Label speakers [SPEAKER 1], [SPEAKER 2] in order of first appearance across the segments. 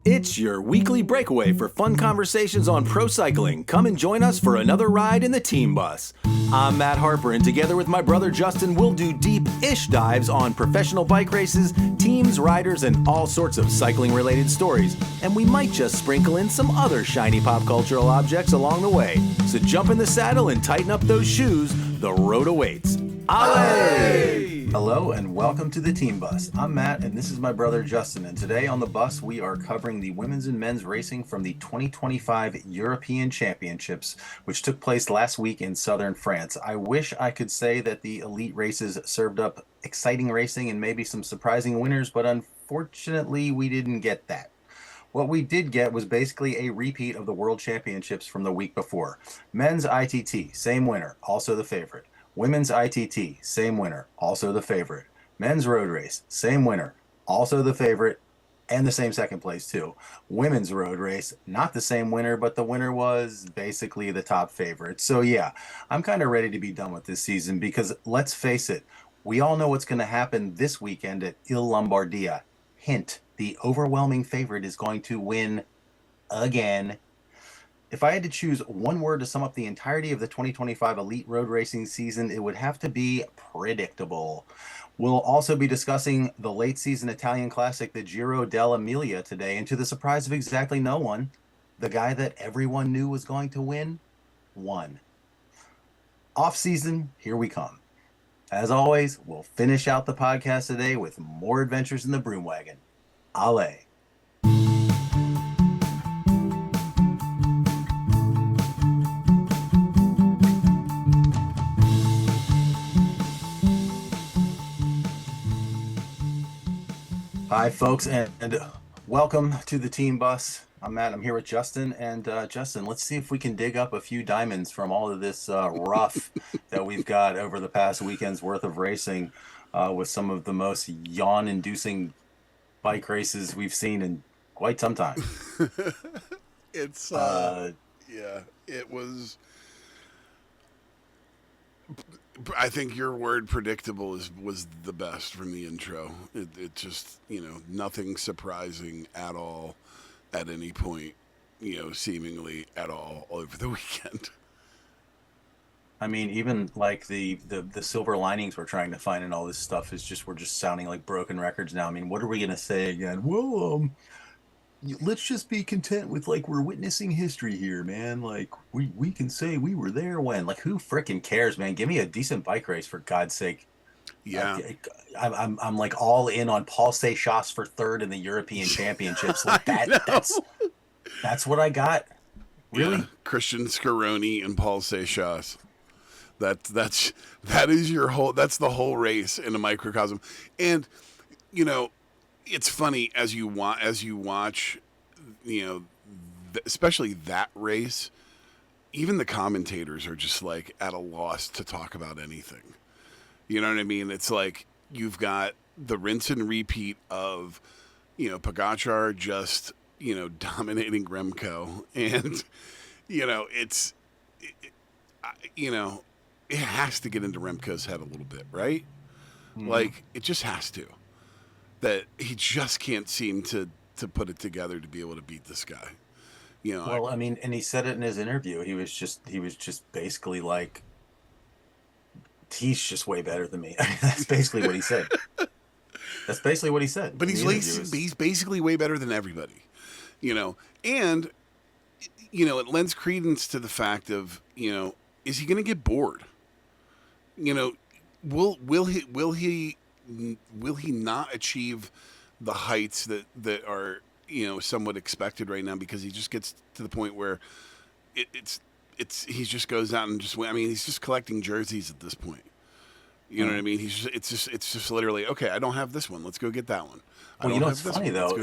[SPEAKER 1] It's your weekly breakaway for fun conversations on pro cycling. Come and join us for another ride in the team bus. I'm Matt Harper, and together with my brother Justin, we'll do deep-ish dives on professional bike races, teams, riders, and all sorts of cycling-related stories. And we might just sprinkle in some other shiny pop cultural objects along the way. So jump in the saddle and tighten up those shoes. The road awaits. Allez! Hello and welcome to the Team Bus. I'm Matt and this is my brother Justin, and today on the bus we are covering the women's and men's racing from the 2025 European Championships, which took place last week in southern France. I wish I could say that the elite races served up exciting racing and maybe some surprising winners, but unfortunately we didn't get that. What we did get was basically a repeat of the World Championships from the week before. Men's ITT, same winner, also the favorite. Women's ITT, same winner, also the favorite. Men's road race, same winner, also the favorite, and the same second place too. Women's road race, not the same winner, but the winner was basically the top favorite. So yeah, I'm kind of ready to be done with this season because let's face it, we all know what's going to happen this weekend at Il Lombardia. Hint, the overwhelming favorite is going to win again. If I had to choose one word to sum up the entirety of the 2025 Elite Road Racing season, it would have to be predictable. We'll also be discussing the late season Italian Classic the Giro dell'Emilia today, and to the surprise of exactly no one, the guy that everyone knew was going to win won. Off season, here we come. As always, we'll finish out the podcast today with more adventures in the Broom Wagon. Allez! Hi, folks, and welcome to the Team Bus. I'm Matt. I'm here with Justin. And Justin, let's see if we can dig up a few diamonds from all of this rough that we've got over the past weekend's worth of racing with some of the most yawn-inducing bike races we've seen in quite some time.
[SPEAKER 2] It's, yeah, it was... I think your word predictable was the best from the intro. It just, nothing surprising at all at any point, seemingly at all over the weekend.
[SPEAKER 1] I mean, even like the silver linings we're trying to find in all this stuff we're just sounding like broken records now. I mean, what are we going to say again? Well, let's just be content with like we're witnessing history here, man. Like we can say we were there when. Like who frickin' cares, man? Give me a decent bike race for God's sake.
[SPEAKER 2] Yeah,
[SPEAKER 1] I'm like all in on Paul Seychelles for third in the European Championships. Like that's what I got. Really,
[SPEAKER 2] yeah. Christian Scaroni and Paul Seychelles. That is your whole. That's the whole race in a microcosm, and it's funny as you watch, especially that race, even the commentators are just like at a loss to talk about anything. You know what I mean? It's like you've got the rinse and repeat of, Pogačar just, dominating Remco, and, it has to get into Remco's head a little bit, right? Mm. Like it just has to. That he just can't seem to put it together to be able to beat this guy.
[SPEAKER 1] Well, I mean, and he said it in his interview. He was just basically like, he's just way better than me. I mean, that's basically what he said. That's basically what he said.
[SPEAKER 2] But he's basically way better than everybody, and it lends credence to the fact of, is he going to get bored? Will he not achieve the heights that are somewhat expected right now, because he just gets to the point where he just goes out and just, I mean, he's just collecting jerseys at this point. You know what I mean? It's just literally, okay, I don't have this one, let's go get that one.
[SPEAKER 1] Well, what's funny though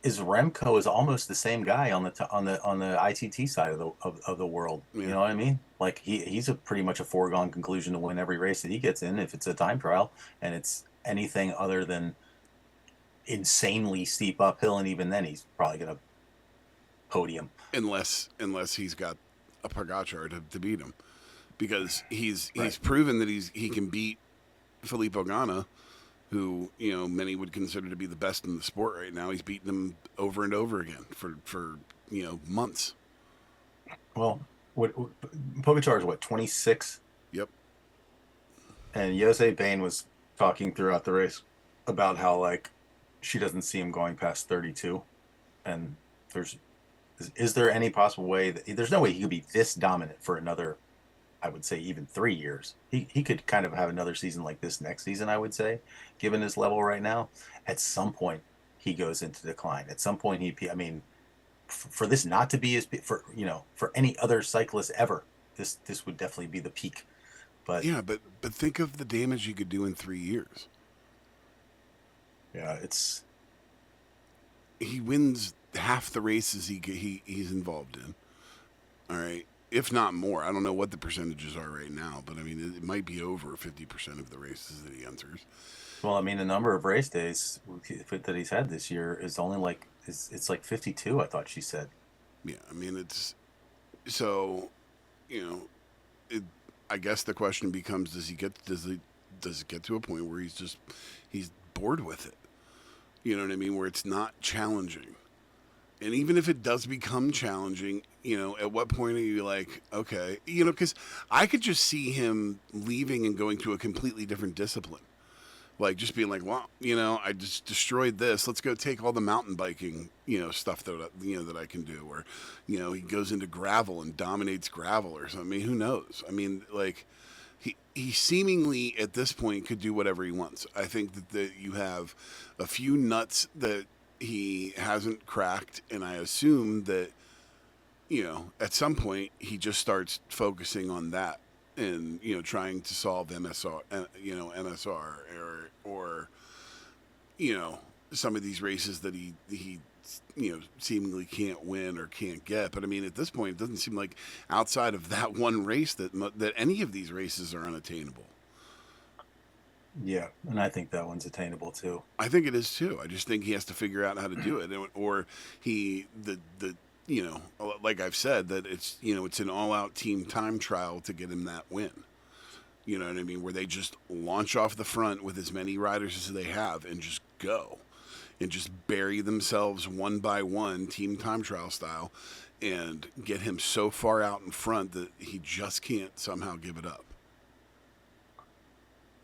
[SPEAKER 1] is Remco is almost the same guy on the ITT side of the world. Yeah. You know what I mean? Like he's pretty much a foregone conclusion to win every race that he gets in if it's a time trial and it's anything other than insanely steep uphill, and even then he's probably gonna podium
[SPEAKER 2] unless he's got a Pogačar to beat him, because he's proven that he can beat Filippo Ganna who many would consider to be the best in the sport right now. He's beaten them over and over again for months.
[SPEAKER 1] Well, what Pogacar is what, 26,
[SPEAKER 2] Yep.
[SPEAKER 1] and Jose Bain was talking throughout the race about how like she doesn't see him going past 32, and there's is there any possible way that there's no way he could be this dominant for another, I would say even 3 years. He could kind of have another season like this next season, I would say, given his level right now. At some point, he goes into decline. At some point, I mean, for this not to be his, for any other cyclist ever, this would definitely be the peak. But
[SPEAKER 2] Yeah, but think of the damage he could do in 3 years.
[SPEAKER 1] yeah, it's
[SPEAKER 2] He wins half the races he's involved in. All right, if not more. I don't know what the percentages are right now, but I mean, it might be over 50% of the races that he enters.
[SPEAKER 1] well, I mean, the number of race days that he's had this year is only like it's like 52. I thought she said.
[SPEAKER 2] Yeah, I mean, it's so you know, it, I guess the question becomes: does it get to a point where he's bored with it? You know what I mean? Where it's not challenging. And even if it does become challenging, at what point are you like, okay, because I could just see him leaving and going to a completely different discipline. Like just being like, well, I just destroyed this. Let's go take all the mountain biking, stuff that I can do. Or, he goes into gravel and dominates gravel or something. I mean, who knows? I mean, like, he seemingly at this point could do whatever he wants. I think that you have a few nuts that he hasn't cracked, and I assume that at some point he just starts focusing on that and trying to solve MSR or some of these races that he seemingly can't win or can't get. But I mean, at this point, it doesn't seem like outside of that one race that any of these races are unattainable.
[SPEAKER 1] Yeah, and I think that one's attainable too.
[SPEAKER 2] I think it is too. I just think he has to figure out how to do it, or he the like I've said that it's an all out team time trial to get him that win. You know what I mean? Where they just launch off the front with as many riders as they have and just go and just bury themselves one by one, team time trial style, and get him so far out in front that he just can't somehow give it up.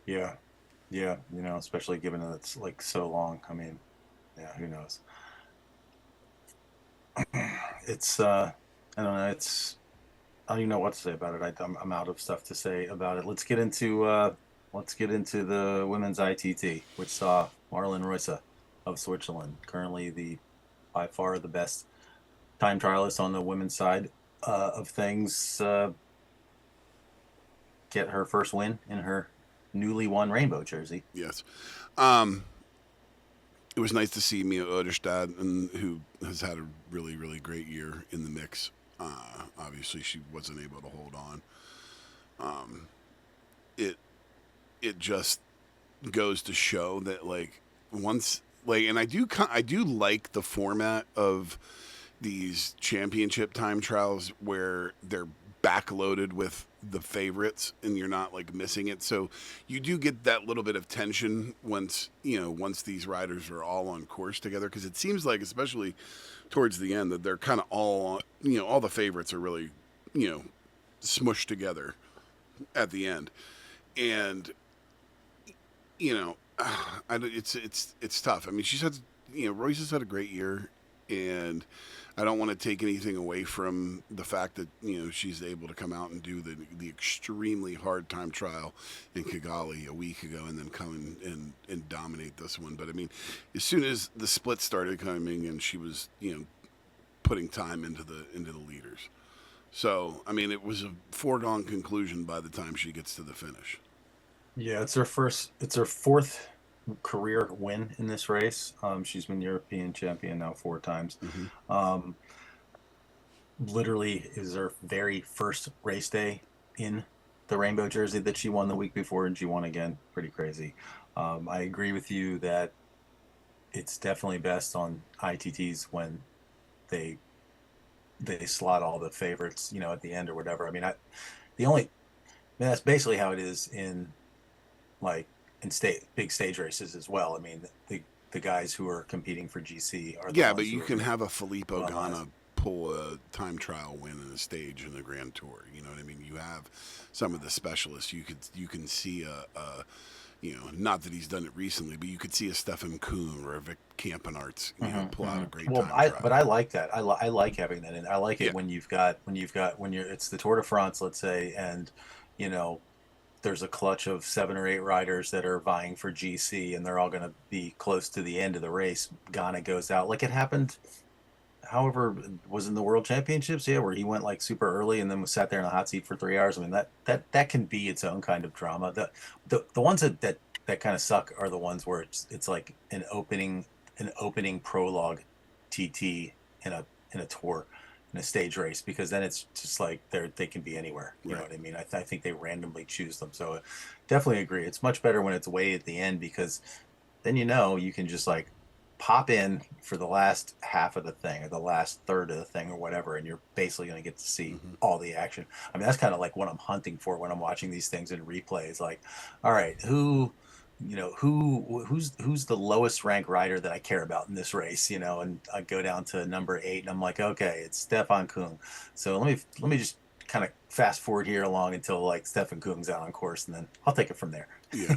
[SPEAKER 1] Yeah, yeah, especially given that it's like so long. I mean, yeah, who knows? It's I don't know. I don't even know what to say about it. I'm out of stuff to say about it. Let's get into the women's ITT, which saw Marlon Reusse of Switzerland, currently the by far the best time trialist on the women's side of things, get her first win in her newly won rainbow jersey.
[SPEAKER 2] Yes. It was nice to see Mia Oderstad, who has had a really, really great year in the mix. Obviously, she wasn't able to hold on. It just goes to show that and I do like the format of these championship time trials where they're backloaded with the favorites and you're not like missing it, so you do get that little bit of tension once these riders are all on course together, because it seems like, especially towards the end, that they're kind of all all the favorites are really smushed together at the end. And it's tough. I mean, she's had Royce has had a great year, and I don't want to take anything away from the fact that she's able to come out and do the extremely hard time trial in Kigali a week ago, and then come and dominate this one. But I mean, as soon as the split started coming, and she was putting time into the leaders, so I mean, it was a foregone conclusion by the time she gets to the finish.
[SPEAKER 1] Yeah, it's her fourth career win in this race. She's been European champion now 4 times.
[SPEAKER 2] Mm-hmm.
[SPEAKER 1] Literally is her very first race day in the rainbow jersey that she won the week before, and she won again. Pretty crazy. I agree with you that it's definitely best on ITTs when they slot all the favorites, at the end or whatever. I mean, that's basically how it is in like big stage races as well. I mean, the guys who are competing for GC are the
[SPEAKER 2] Yeah, but
[SPEAKER 1] ones
[SPEAKER 2] you
[SPEAKER 1] who are
[SPEAKER 2] can
[SPEAKER 1] gonna
[SPEAKER 2] have a Filippo
[SPEAKER 1] run last.
[SPEAKER 2] Ganna pull a time trial win in a stage in the Grand Tour. You know what I mean? You have some of the specialists. You can see a not that he's done it recently, but you could see a Stefan Kuhn or a Vic Campenarts, pull out a great
[SPEAKER 1] Well,
[SPEAKER 2] time trial.
[SPEAKER 1] I like that. I like having that, and I like
[SPEAKER 2] Yeah.
[SPEAKER 1] it when you're it's the Tour de France, let's say, and you know there's a clutch of 7 or 8 riders that are vying for GC, and they're all going to be close to the end of the race. Ghana goes out like it happened. However, was in the World Championships, yeah, where he went like super early and then was sat there in the hot seat for 3 hours. I mean, that can be its own kind of drama. The ones that kind of suck are the ones where it's like an opening prologue TT in a tour in a stage race, because then it's just like they can be anywhere. You know
[SPEAKER 2] Right.
[SPEAKER 1] what I mean? I think they randomly choose them. So definitely agree. It's much better when it's way at the end, because then you can just like pop in for the last half of the thing or the last third of the thing or whatever, and you're basically going to get to see all the action. I mean, that's kind of like what I'm hunting for when I'm watching these things in replays. Like, all right, who's the lowest ranked rider that I care about in this race, and I go down to number 8 and I'm like, okay, it's Stefan Kuhn. So let me just kind of fast forward here along until like Stefan Kuhn's out on course, and then I'll take it from there.
[SPEAKER 2] Yeah.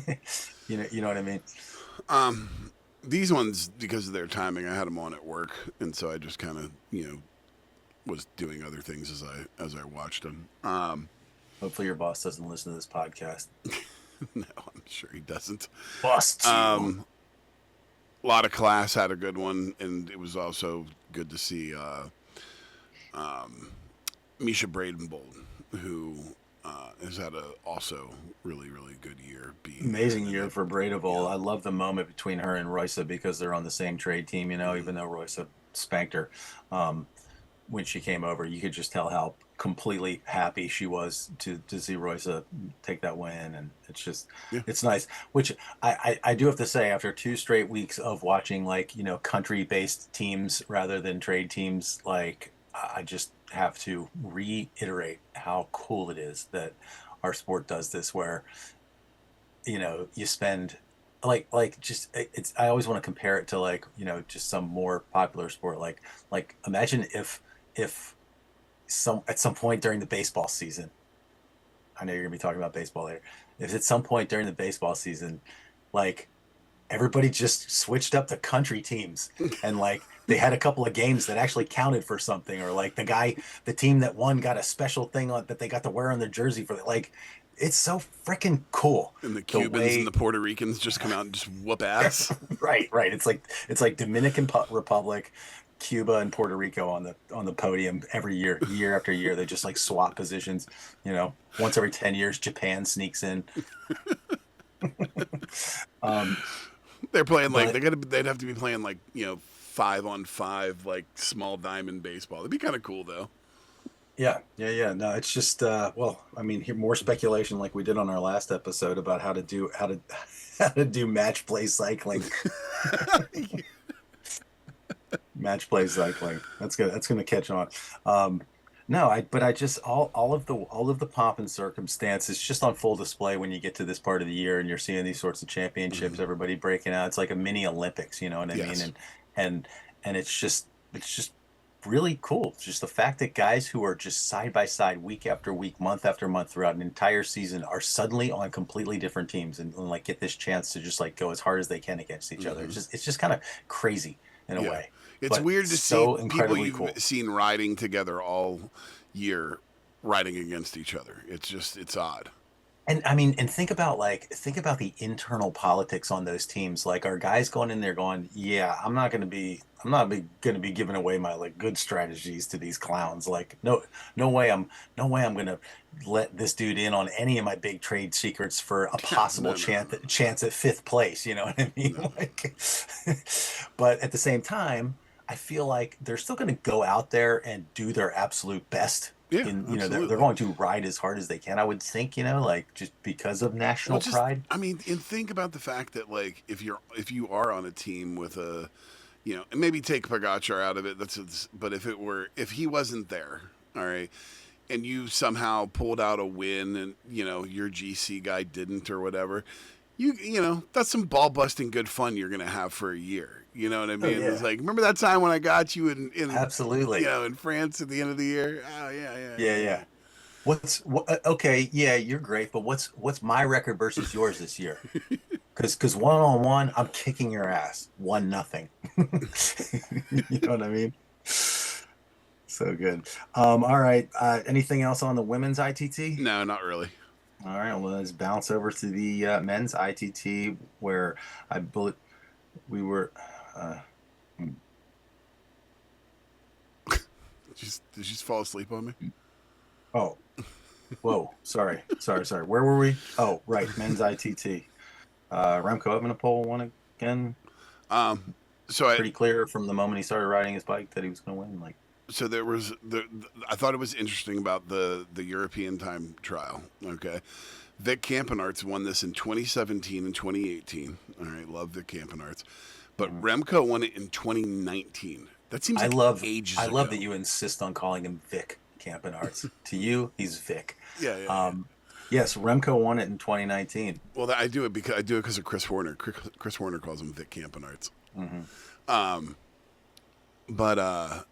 [SPEAKER 1] You know what I mean?
[SPEAKER 2] These ones, because of their timing, I had them on at work, and so I just kind of was doing other things as I watched them.
[SPEAKER 1] Hopefully your boss doesn't listen to this podcast.
[SPEAKER 2] No, I'm sure he doesn't.
[SPEAKER 1] Busts you.
[SPEAKER 2] A lot of class had a good one, and it was also good to see Misha Bradenbold, who has had a also really, really good year.
[SPEAKER 1] Amazing year for Bradeville. I love the moment between her and Roysa, because they're on the same trade team, even though Roysa spanked her when she came over. You could just tell how completely happy she was to see Roysa take that win. And it's just,
[SPEAKER 2] Yeah.
[SPEAKER 1] it's nice. Which I do have to say, after 2 straight weeks of watching country-based teams rather than trade teams, like I just have to reiterate how cool it is that our sport does this, where you spend just it's I always want to compare it to just some more popular sport, like imagine if at some point during the baseball season, I know you're gonna be talking about baseball later, if at some point during the baseball season, like everybody just switched up the country teams, and like they had a couple of games that actually counted for something, or like the team that won got a special thing on that they got to wear on their jersey for like, it's so freaking cool.
[SPEAKER 2] And the
[SPEAKER 1] The
[SPEAKER 2] Cubans and
[SPEAKER 1] way
[SPEAKER 2] the Puerto Ricans just come out and just whoop ass.
[SPEAKER 1] right, it's like Dominican Republic, Cuba, and Puerto Rico on the podium every year after year. They just like swap positions. Once every 10 years Japan sneaks in. um
[SPEAKER 2] They're playing like
[SPEAKER 1] but
[SPEAKER 2] they'd have to be playing like 5-on-5 like small diamond baseball. It'd be kind of cool though.
[SPEAKER 1] yeah. No, it's just well, I mean, here more speculation like we did on our last episode about how to do how to do match play cycling. Match play cycling. That's good. That's going to catch on. No, but I just all of the pomp and circumstance is just on full display when you get to this part of the year and you're seeing these sorts of championships, everybody breaking out. It's like a mini Olympics, you know what I mean?
[SPEAKER 2] Yes.
[SPEAKER 1] And it's just really cool. It's just the fact that guys who are just side by side, week after week, month after month, throughout an entire season, are suddenly on completely different teams, and like get this chance to just like go as hard as they can against each other. It's just kind of crazy in a
[SPEAKER 2] Yeah.
[SPEAKER 1] way,
[SPEAKER 2] It's
[SPEAKER 1] but
[SPEAKER 2] weird to see
[SPEAKER 1] so
[SPEAKER 2] people
[SPEAKER 1] incredibly
[SPEAKER 2] you've
[SPEAKER 1] cool.
[SPEAKER 2] seen riding together all year riding against each other. It's odd.
[SPEAKER 1] And I mean, and think about the internal politics on those teams. Like, are guys going in there going, "Yeah, I'm not going to be giving away my like good strategies to these clowns. Like, no way I'm going to let this dude in on any of my big trade secrets for a possible
[SPEAKER 2] No, no, no,
[SPEAKER 1] chance at 5th place." You know what I mean?
[SPEAKER 2] no.
[SPEAKER 1] Like, but at the same time, I feel like they're still going to go out there and do their absolute best.
[SPEAKER 2] Yeah,
[SPEAKER 1] They're
[SPEAKER 2] absolutely.
[SPEAKER 1] going to ride as hard as they can, I would think, like just because of
[SPEAKER 2] Well,
[SPEAKER 1] national
[SPEAKER 2] just
[SPEAKER 1] pride.
[SPEAKER 2] I mean, and think about the fact that like if you are on a team with a and maybe take Pogacar out of it. But if he wasn't there, all right, and you somehow pulled out a win, and your GC guy didn't or whatever, you know, that's some ball busting good fun you're gonna have for a year. You know what I
[SPEAKER 3] Oh
[SPEAKER 2] mean? It's
[SPEAKER 3] yeah,
[SPEAKER 2] like, remember that time when I got you in you
[SPEAKER 3] absolutely.
[SPEAKER 2] know, in France at the end of the year? Oh yeah, yeah,
[SPEAKER 3] Yeah,
[SPEAKER 2] yeah,
[SPEAKER 3] yeah. Okay, yeah, you're great, but what's my record versus yours this year? Because one on one, I'm kicking your ass, 1-0. You know what I mean? So good. All right. Anything else on the women's ITT?
[SPEAKER 2] No, not really.
[SPEAKER 3] All right. Well, let's bounce over to the men's ITT, where I believe we were. Uh, hmm,
[SPEAKER 2] Did you just fall asleep on me?
[SPEAKER 3] oh, whoa. Sorry. Where were we? Oh, right. Men's ITT. Remco Evenepoel won again.
[SPEAKER 2] Um, so I
[SPEAKER 3] Pretty clear from the moment he started riding his bike that he was going to win. Like,
[SPEAKER 2] so there was I thought it was interesting about the European time trial. Okay, Vic Campenarts won this in 2017 and 2018. All right, love Vic Campenarts, but
[SPEAKER 3] mhm.
[SPEAKER 2] Remco won it in 2019. That seems
[SPEAKER 3] I
[SPEAKER 2] like
[SPEAKER 3] love
[SPEAKER 2] ages
[SPEAKER 3] I love that
[SPEAKER 2] ago.
[SPEAKER 3] you insist on calling him Vic Campenarts. To you, he's Vic.
[SPEAKER 2] Yeah, yeah, yeah.
[SPEAKER 3] Um, yes, Remco won it in 2019.
[SPEAKER 2] Well, I do it because of Chris Horner. Chris Horner calls him Vic Campenarts.
[SPEAKER 3] Hmm.
[SPEAKER 2] Um, but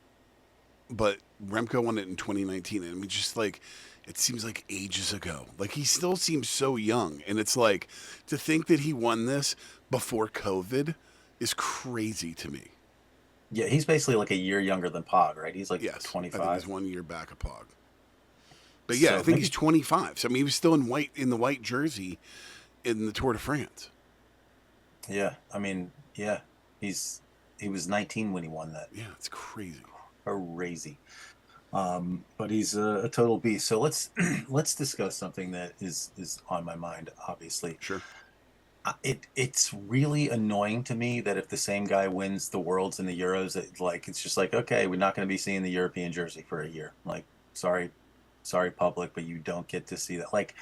[SPEAKER 2] but Remco won it in 2019, and I mean, just like it seems like ages ago. Like he still seems so young, and it's like to think that he won this before COVID is crazy to me.
[SPEAKER 3] Yeah, he's basically like a year younger than Pog, right? He's like
[SPEAKER 2] Yes, I think he's
[SPEAKER 3] 25.
[SPEAKER 2] 1 year back of Pog. But yeah, I
[SPEAKER 3] So
[SPEAKER 2] think he's
[SPEAKER 3] maybe,
[SPEAKER 2] 25. So I mean, he was still in the white jersey in the Tour de France.
[SPEAKER 3] yeah, I mean, yeah, he was 19 when he won that.
[SPEAKER 2] Yeah, it's crazy.
[SPEAKER 3] Crazy. But he's a total beast. So let's let's discuss something that is on my mind, obviously.
[SPEAKER 2] Sure.
[SPEAKER 3] It's really annoying to me that if the same guy wins the Worlds and the Euros, it's just like, okay, we're not going to be seeing the European jersey for a year. Like, sorry, public, but you don't get to see that. Like,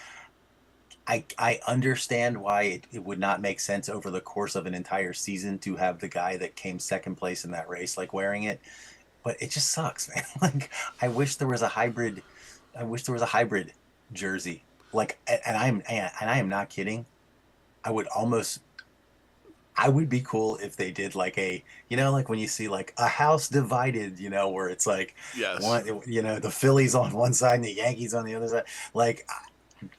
[SPEAKER 3] I understand why it would not make sense over the course of an entire season to have the guy that came second place in that race like wearing it, but it just sucks, man. Like, I wish there was a hybrid. I wish there was a hybrid jersey. Like, and I am not kidding. I would almost I would be cool if they did like like when you see like a house divided, where it's like
[SPEAKER 2] Yes.
[SPEAKER 3] one, the Phillies on one side and the Yankees on the other side. Like,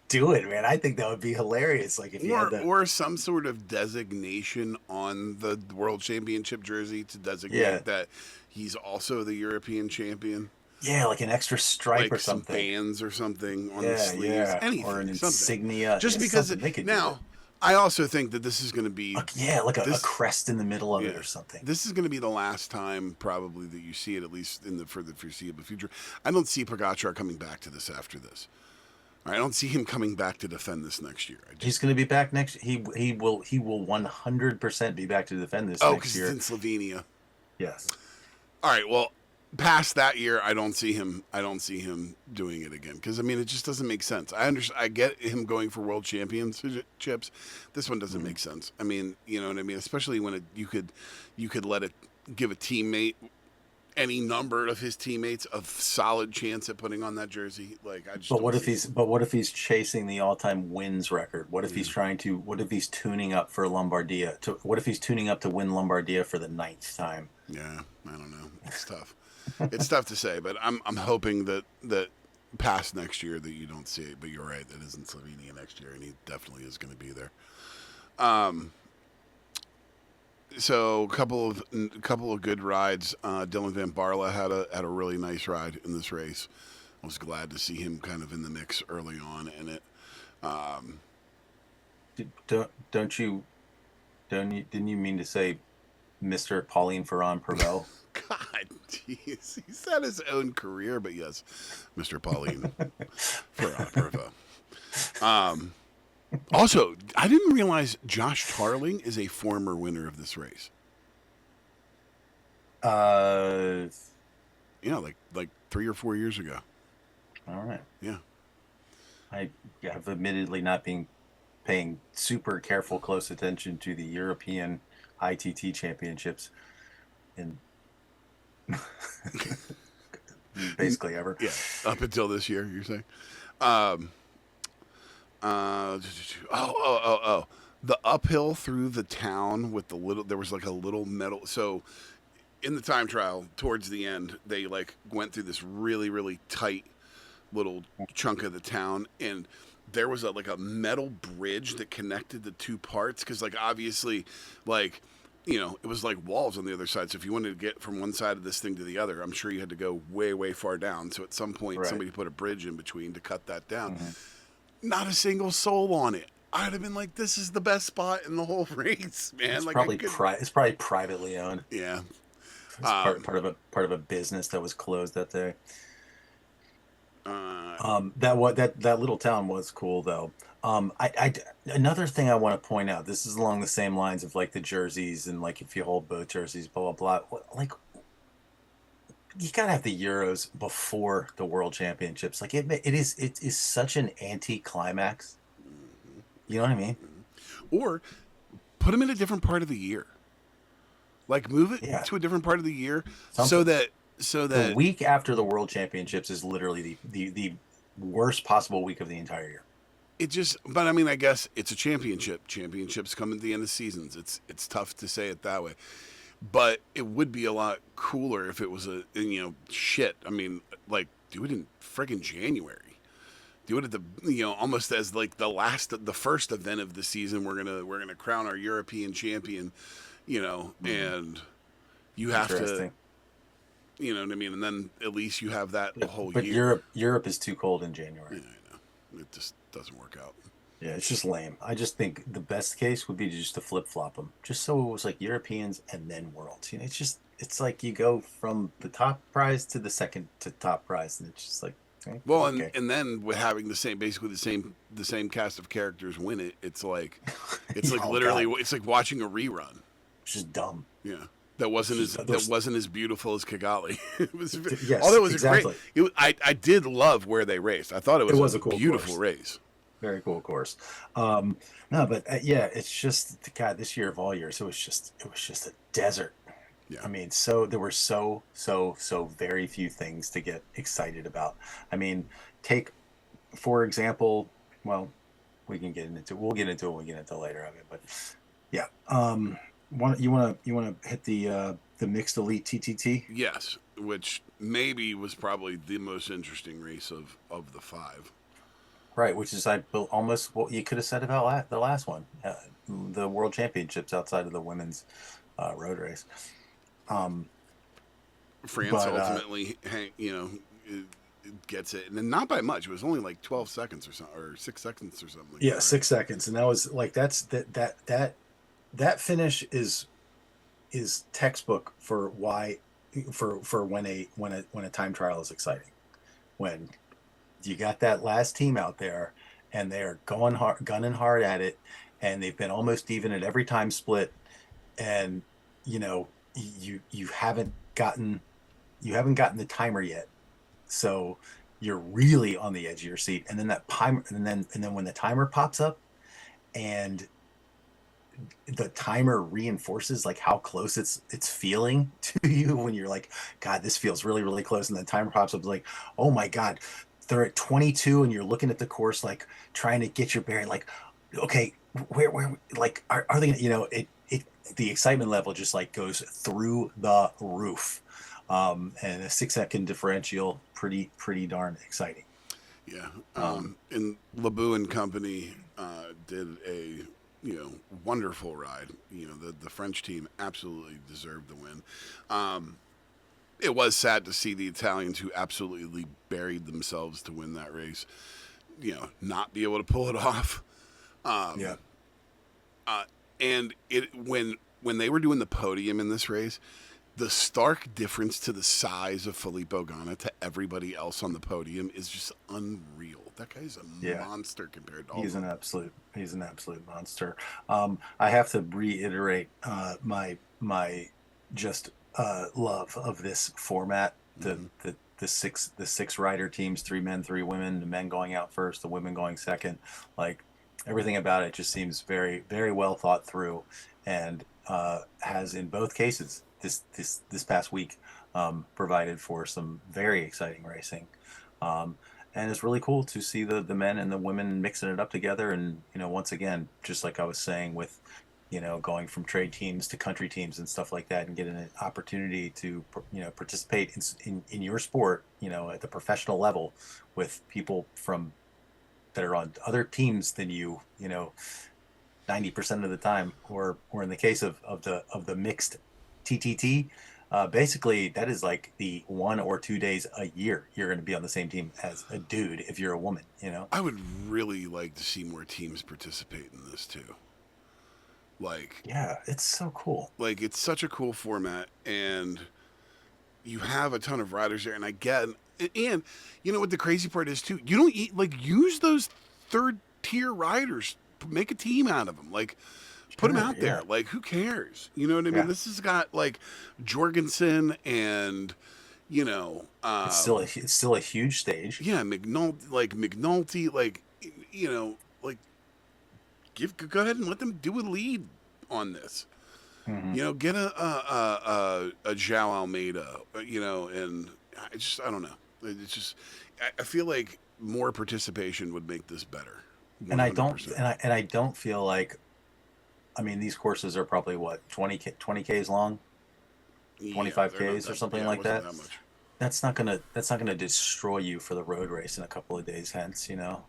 [SPEAKER 3] do it, man. I think that would be hilarious. Like if you had the,
[SPEAKER 2] Or some sort of designation on the World Championship jersey to
[SPEAKER 3] yeah,
[SPEAKER 2] designate that he's also the European champion.
[SPEAKER 3] yeah, like an extra stripe or
[SPEAKER 2] Like some
[SPEAKER 3] something.
[SPEAKER 2] bands or something on the
[SPEAKER 3] Yeah,
[SPEAKER 2] sleeves,
[SPEAKER 3] yeah, or an
[SPEAKER 2] anything, something.
[SPEAKER 3] insignia.
[SPEAKER 2] Just
[SPEAKER 3] Yeah,
[SPEAKER 2] because
[SPEAKER 3] something they could do it.
[SPEAKER 2] now, I also think that this is going to be
[SPEAKER 3] Yeah, like a
[SPEAKER 2] this.
[SPEAKER 3] crest in the middle of it
[SPEAKER 2] Yeah,
[SPEAKER 3] or something.
[SPEAKER 2] this is going to be the last time probably that you see it, at least for the foreseeable future. I don't see Pogacar coming back to this after this. I don't see him coming back to defend this next year.
[SPEAKER 3] He's going to be back next. He will 100% be back to defend this
[SPEAKER 2] Oh,
[SPEAKER 3] next
[SPEAKER 2] because it's
[SPEAKER 3] year.
[SPEAKER 2] in Slovenia.
[SPEAKER 3] Yes.
[SPEAKER 2] All right. Well, past that year, I don't see him. I don't see him doing it again because I mean, it just doesn't make sense. I understand. I get him going for world championships. This one doesn't
[SPEAKER 3] Mhm.
[SPEAKER 2] make sense. I mean, you know what I mean. Especially when you could let it give a teammate any number of his teammates a solid chance at putting on that jersey. Like I just
[SPEAKER 3] But
[SPEAKER 2] don't
[SPEAKER 3] what if
[SPEAKER 2] see it.
[SPEAKER 3] he's chasing the all-time wins record? What if
[SPEAKER 2] Yeah.
[SPEAKER 3] what if he's tuning up for Lombardia? What if he's tuning up to win Lombardia for the ninth time?
[SPEAKER 2] Yeah, I don't know. It's tough. It's tough to say, but I'm hoping that past next year that you don't see it. But you're right, that is in Slovenia next year, and he definitely is going to be there. Um, so a couple of good rides. Dylan Van Barle had a really nice ride in this race. I was glad to see him kind of in the mix early on in it. Um,
[SPEAKER 3] Didn't you mean to say Mr. Pauline Ferrand Prevel?
[SPEAKER 2] God, jeez, he's had his own career, but yes, Mr. Pauline for Opera. Um, Also, I didn't realize Josh Tarling is a former winner of this race.
[SPEAKER 3] uh,
[SPEAKER 2] Yeah, like 3 or 4 years ago.
[SPEAKER 3] all right.
[SPEAKER 2] Yeah.
[SPEAKER 3] I have admittedly not been paying super careful close attention to the European ITT championships in basically ever.
[SPEAKER 2] Yeah. Up until this year, you're saying. Um, oh. the uphill through the town with the little, there was like a little metal. So in the time trial, towards the end, they like went through this really, really tight little chunk of the town, and there was like a metal bridge that connected the two parts, because like obviously, like, you know, it was like walls on the other side. So if you wanted to get from one side of this thing to the other, I'm sure you had to go way, way far down. So at some point,
[SPEAKER 3] Right.
[SPEAKER 2] somebody put a bridge in between to cut that down.
[SPEAKER 3] Mm-hmm.
[SPEAKER 2] Not a single soul on it. I'd have been like, this is the best spot in the whole race, man.
[SPEAKER 3] It's
[SPEAKER 2] Like,
[SPEAKER 3] probably it's probably privately owned.
[SPEAKER 2] yeah.
[SPEAKER 3] It's part of a business that was closed that day. That little town was cool though. Another thing I want to point out. This is along the same lines of like the jerseys and like if you hold both jerseys, blah blah blah. Like you gotta have the Euros before the World Championships. Like it is such an anti-climax. You know what I mean?
[SPEAKER 2] Or put them in a different part of the year. Like move it
[SPEAKER 3] Yeah.
[SPEAKER 2] to a different part of the year
[SPEAKER 3] Something.
[SPEAKER 2] so
[SPEAKER 3] The
[SPEAKER 2] that
[SPEAKER 3] week after the World Championships is literally the worst possible week of the entire year.
[SPEAKER 2] it just. But I mean, I guess it's a championship. Championships come at the end of seasons. It's tough to say it that way, but it would be a lot cooler if it was shit. I mean, like do it in friggin' January. Do it at the almost as like the first event of the season. We're gonna crown our European champion, and you have to. You know what I mean? And then at least you have that the whole
[SPEAKER 3] But
[SPEAKER 2] year.
[SPEAKER 3] Europe is too cold in January.
[SPEAKER 2] Yeah, I know. It just doesn't work out.
[SPEAKER 3] Yeah, it's just lame. I just think the best case would be just to flip flop them, just so it was like Europeans and then Worlds. It's like you go from the top prize to the second to top prize, and it's just like.
[SPEAKER 2] Well,
[SPEAKER 3] okay.
[SPEAKER 2] and then with having basically the same cast of characters win it, it's like literally
[SPEAKER 3] God.
[SPEAKER 2] it's like watching a rerun.
[SPEAKER 3] It's just dumb.
[SPEAKER 2] Yeah. That wasn't as beautiful as Kigali. It was,
[SPEAKER 3] yes,
[SPEAKER 2] although it was
[SPEAKER 3] exactly.
[SPEAKER 2] a great. I did love where they raced. I thought it was a
[SPEAKER 3] cool
[SPEAKER 2] beautiful
[SPEAKER 3] course.
[SPEAKER 2] race.
[SPEAKER 3] Very cool course. No, but yeah, it's just God. This year of all years, it was just a desert.
[SPEAKER 2] Yeah.
[SPEAKER 3] I mean, there were so very few things to get excited about. I mean, take for example. Well, we'll get into it when we get into later. I mean, but yeah. You want to hit the mixed elite TTT?
[SPEAKER 2] Yes, which maybe was probably the most interesting race of the five.
[SPEAKER 3] Right, which is almost what you could have said about the last one, the World Championships outside of the women's road race.
[SPEAKER 2] France ultimately, gets it, and then not by much. It was only like 12 seconds or something, or 6 seconds or something. Like
[SPEAKER 3] Yeah,
[SPEAKER 2] that,
[SPEAKER 3] 6 seconds, and that was like that finish is textbook for why for when a time trial is exciting, when you got that last team out there and they're gunning hard at it, and they've been almost even at every time split, and you haven't gotten the timer yet, so you're really on the edge of your seat, and then and then when the timer pops up and the timer reinforces like how close it's feeling to you when you're like, God, this feels really, really close, and the timer pops up like, oh my God, they're at 22, and you're looking at the course like trying to get your bearing, like, okay, where like are they gonna, the excitement level just like goes through the roof, and a 6 second differential, pretty darn exciting.
[SPEAKER 2] Yeah. And Lebu and company did a wonderful ride. The French team absolutely deserved the win. It was sad to see the Italians, who absolutely buried themselves to win that race, not be able to pull it off.
[SPEAKER 3] Yeah.
[SPEAKER 2] And when they were doing the podium in this race, the stark difference to the size of Filippo Ganna to everybody else on the podium is just unreal. That guy's a monster compared to all
[SPEAKER 3] He's
[SPEAKER 2] of them.
[SPEAKER 3] He's an absolute monster. I have to reiterate my just love of this format. The six rider teams, 3 men, 3 women, the men going out first, the women going second. Like everything about it just seems very, very well thought through, and has in both cases this past week provided for some very exciting racing. and it's really cool to see the men and the women mixing it up together. And once again, just like I was saying with going from trade teams to country teams and stuff like that, and getting an opportunity to participate in your sport at the professional level with people from that are on other teams than 90% of the time, or in the case of the mixed TTT, basically that is like the 1 or 2 days a year you're going to be on the same team as a dude if you're a woman.
[SPEAKER 2] I would really like to see more teams participate in this too.
[SPEAKER 3] Yeah, it's so cool.
[SPEAKER 2] It's such a cool format, and you have a ton of riders there. And and what the crazy part is too, you don't use those third tier riders, make a team out of them, put them out there. Who cares? You know what I mean? This has got Jorgensen and
[SPEAKER 3] it's still a huge stage.
[SPEAKER 2] Yeah, McNulty, go ahead and let them do a lead on this.
[SPEAKER 3] Mm-hmm.
[SPEAKER 2] Get a João Almeida, and I don't know. It's just, I feel like more participation would make this better. 100%.
[SPEAKER 3] And I don't feel like, these courses are probably what, 20 Ks long, 25 Ks or something like that. That's not gonna destroy you for the road race in a couple of days hence. No,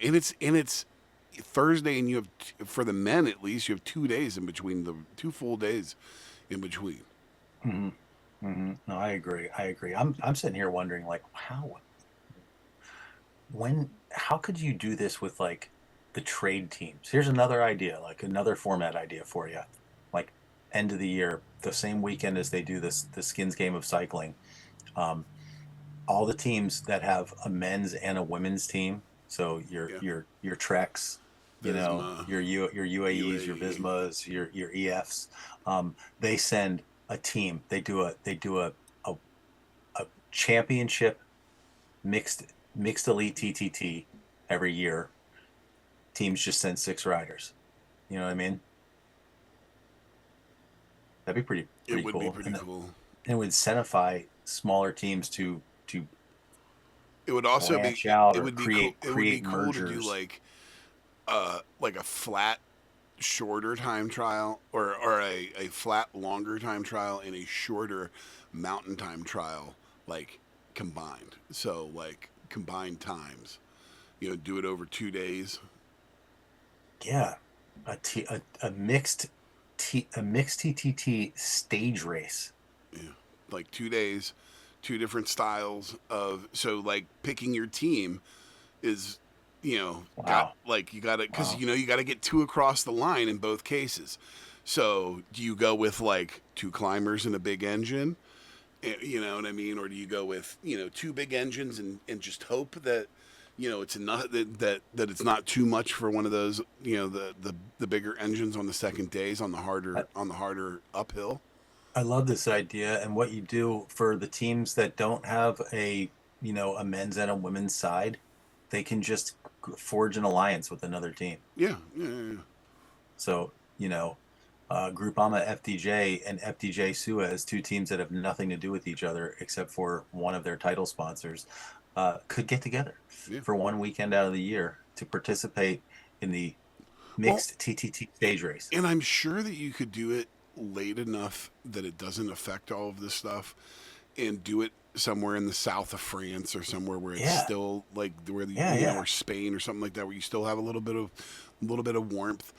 [SPEAKER 2] and it's Thursday, and you have for the men at least you have 2 days in between, the 2 full days in between.
[SPEAKER 3] Mm-hmm. Mm-hmm. No, I agree. I'm sitting here wondering how could you do this with the trade teams? Here's another idea, another format idea for you. End of the year, the same weekend as they do the skins game of cycling, all the teams that have a men's and a women's team. So your Treks,
[SPEAKER 2] Visma,
[SPEAKER 3] your UAEs, your Vismas, your EFs, they send a team. They do a championship mixed elite TTT every year. Teams just send 6 riders. You know what I mean? That'd be pretty cool.
[SPEAKER 2] It would be pretty cool.
[SPEAKER 3] And it would incentivize smaller teams to
[SPEAKER 2] it would also
[SPEAKER 3] branch out,
[SPEAKER 2] it would be
[SPEAKER 3] create
[SPEAKER 2] cool. It would be cool
[SPEAKER 3] mergers.
[SPEAKER 2] to do a flat shorter time trial, or a flat longer time trial, and a shorter mountain time trial, combined. So combined times, do it over 2 days.
[SPEAKER 3] Yeah, a mixed TTT stage race.
[SPEAKER 2] Yeah, 2 days, 2 different styles of, so picking your team is,
[SPEAKER 3] Wow.
[SPEAKER 2] you got to, because you got to get 2 across the line in both cases. So do you go with 2 climbers and a big engine, you know what I mean, or do you go with 2 big engines and just hope that it's not that it's not too much for one of those, the bigger engines on the second days on the harder uphill.
[SPEAKER 3] I love this idea, and what you do for the teams that don't have a men's and a women's side, they can just forge an alliance with another team.
[SPEAKER 2] Yeah.
[SPEAKER 3] So Groupama FDJ and FDJ Suez, 2 teams that have nothing to do with each other except for one of their title sponsors, could get together for one weekend out of the year to participate in the mixed TTT stage race.
[SPEAKER 2] And I'm sure that you could do it late enough that it doesn't affect all of this stuff, and do it somewhere in the south of France or somewhere where it's still or Spain or something like that, where you still have a little bit of warmth.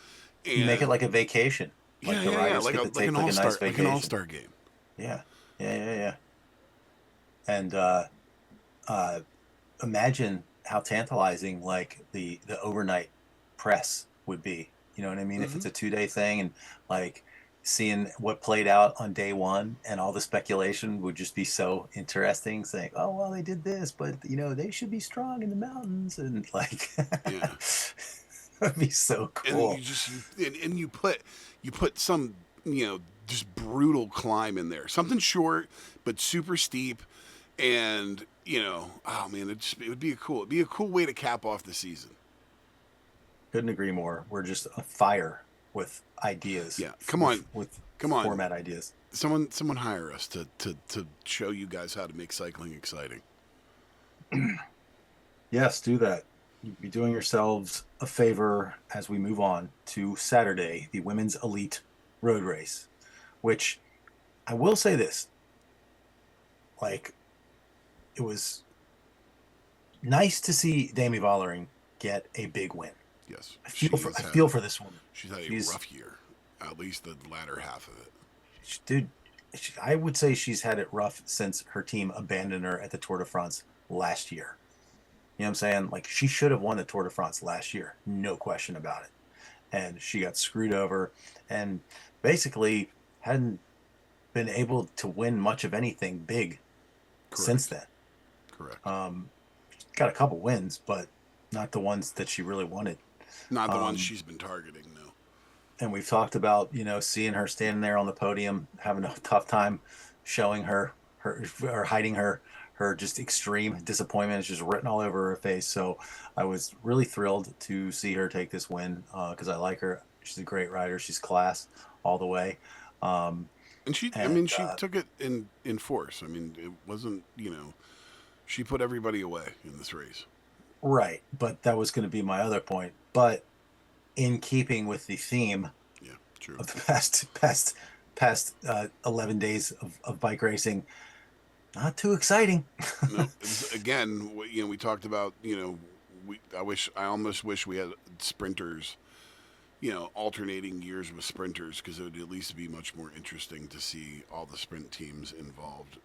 [SPEAKER 2] And
[SPEAKER 3] you make it like a vacation.
[SPEAKER 2] Like an all-star game.
[SPEAKER 3] Yeah. And imagine how tantalizing the overnight press would be. You know what I mean? Mm-hmm. If it's a 2-day thing, and seeing what played out on day 1, and all the speculation would just be so interesting, saying, oh, well, they did this, but they should be strong in the mountains, and that'd be so cool.
[SPEAKER 2] And you put some just brutal climb in there, something short but super steep, and oh man, it would be a cool way to cap off the season.
[SPEAKER 3] Couldn't agree more. We're just afire with ideas.
[SPEAKER 2] Yeah, come on,
[SPEAKER 3] format ideas.
[SPEAKER 2] Someone hire us to show you guys how to make cycling exciting.
[SPEAKER 3] Yes, do that. You'd be doing yourselves a favor as we move on to Saturday, the Women's Elite Road Race, which I will say this, like, it was nice to see Demi Vollering get a big win.
[SPEAKER 2] Yes,
[SPEAKER 3] I feel for this woman.
[SPEAKER 2] she's had a rough year, at least the latter half of it.
[SPEAKER 3] Dude, I would say she's had it rough since her team abandoned her at the Tour de France last year. You know what I'm saying? Like, she should have won the Tour de France last year, no question about it. And she got screwed over and basically hadn't been able to win much of anything big since then.
[SPEAKER 2] Correct.
[SPEAKER 3] Got a couple wins, but not the ones that she really wanted.
[SPEAKER 2] Not the ones she's been targeting, no.
[SPEAKER 3] And we've talked about, seeing her standing there on the podium, having a tough time showing her or hiding her just extreme disappointment is just written all over her face. So I was really thrilled to see her take this win because I like her. She's a great rider. She's class all the way.
[SPEAKER 2] And she took it in force. I mean, it wasn't, she put everybody away in this race.
[SPEAKER 3] Right. But that was going to be my other point. But in keeping with the theme of the past 11 days of bike racing, not too exciting.
[SPEAKER 2] No, again, we talked about, I almost wish we had sprinters, alternating years with sprinters, because it would at least be much more interesting to see all the sprint teams involved.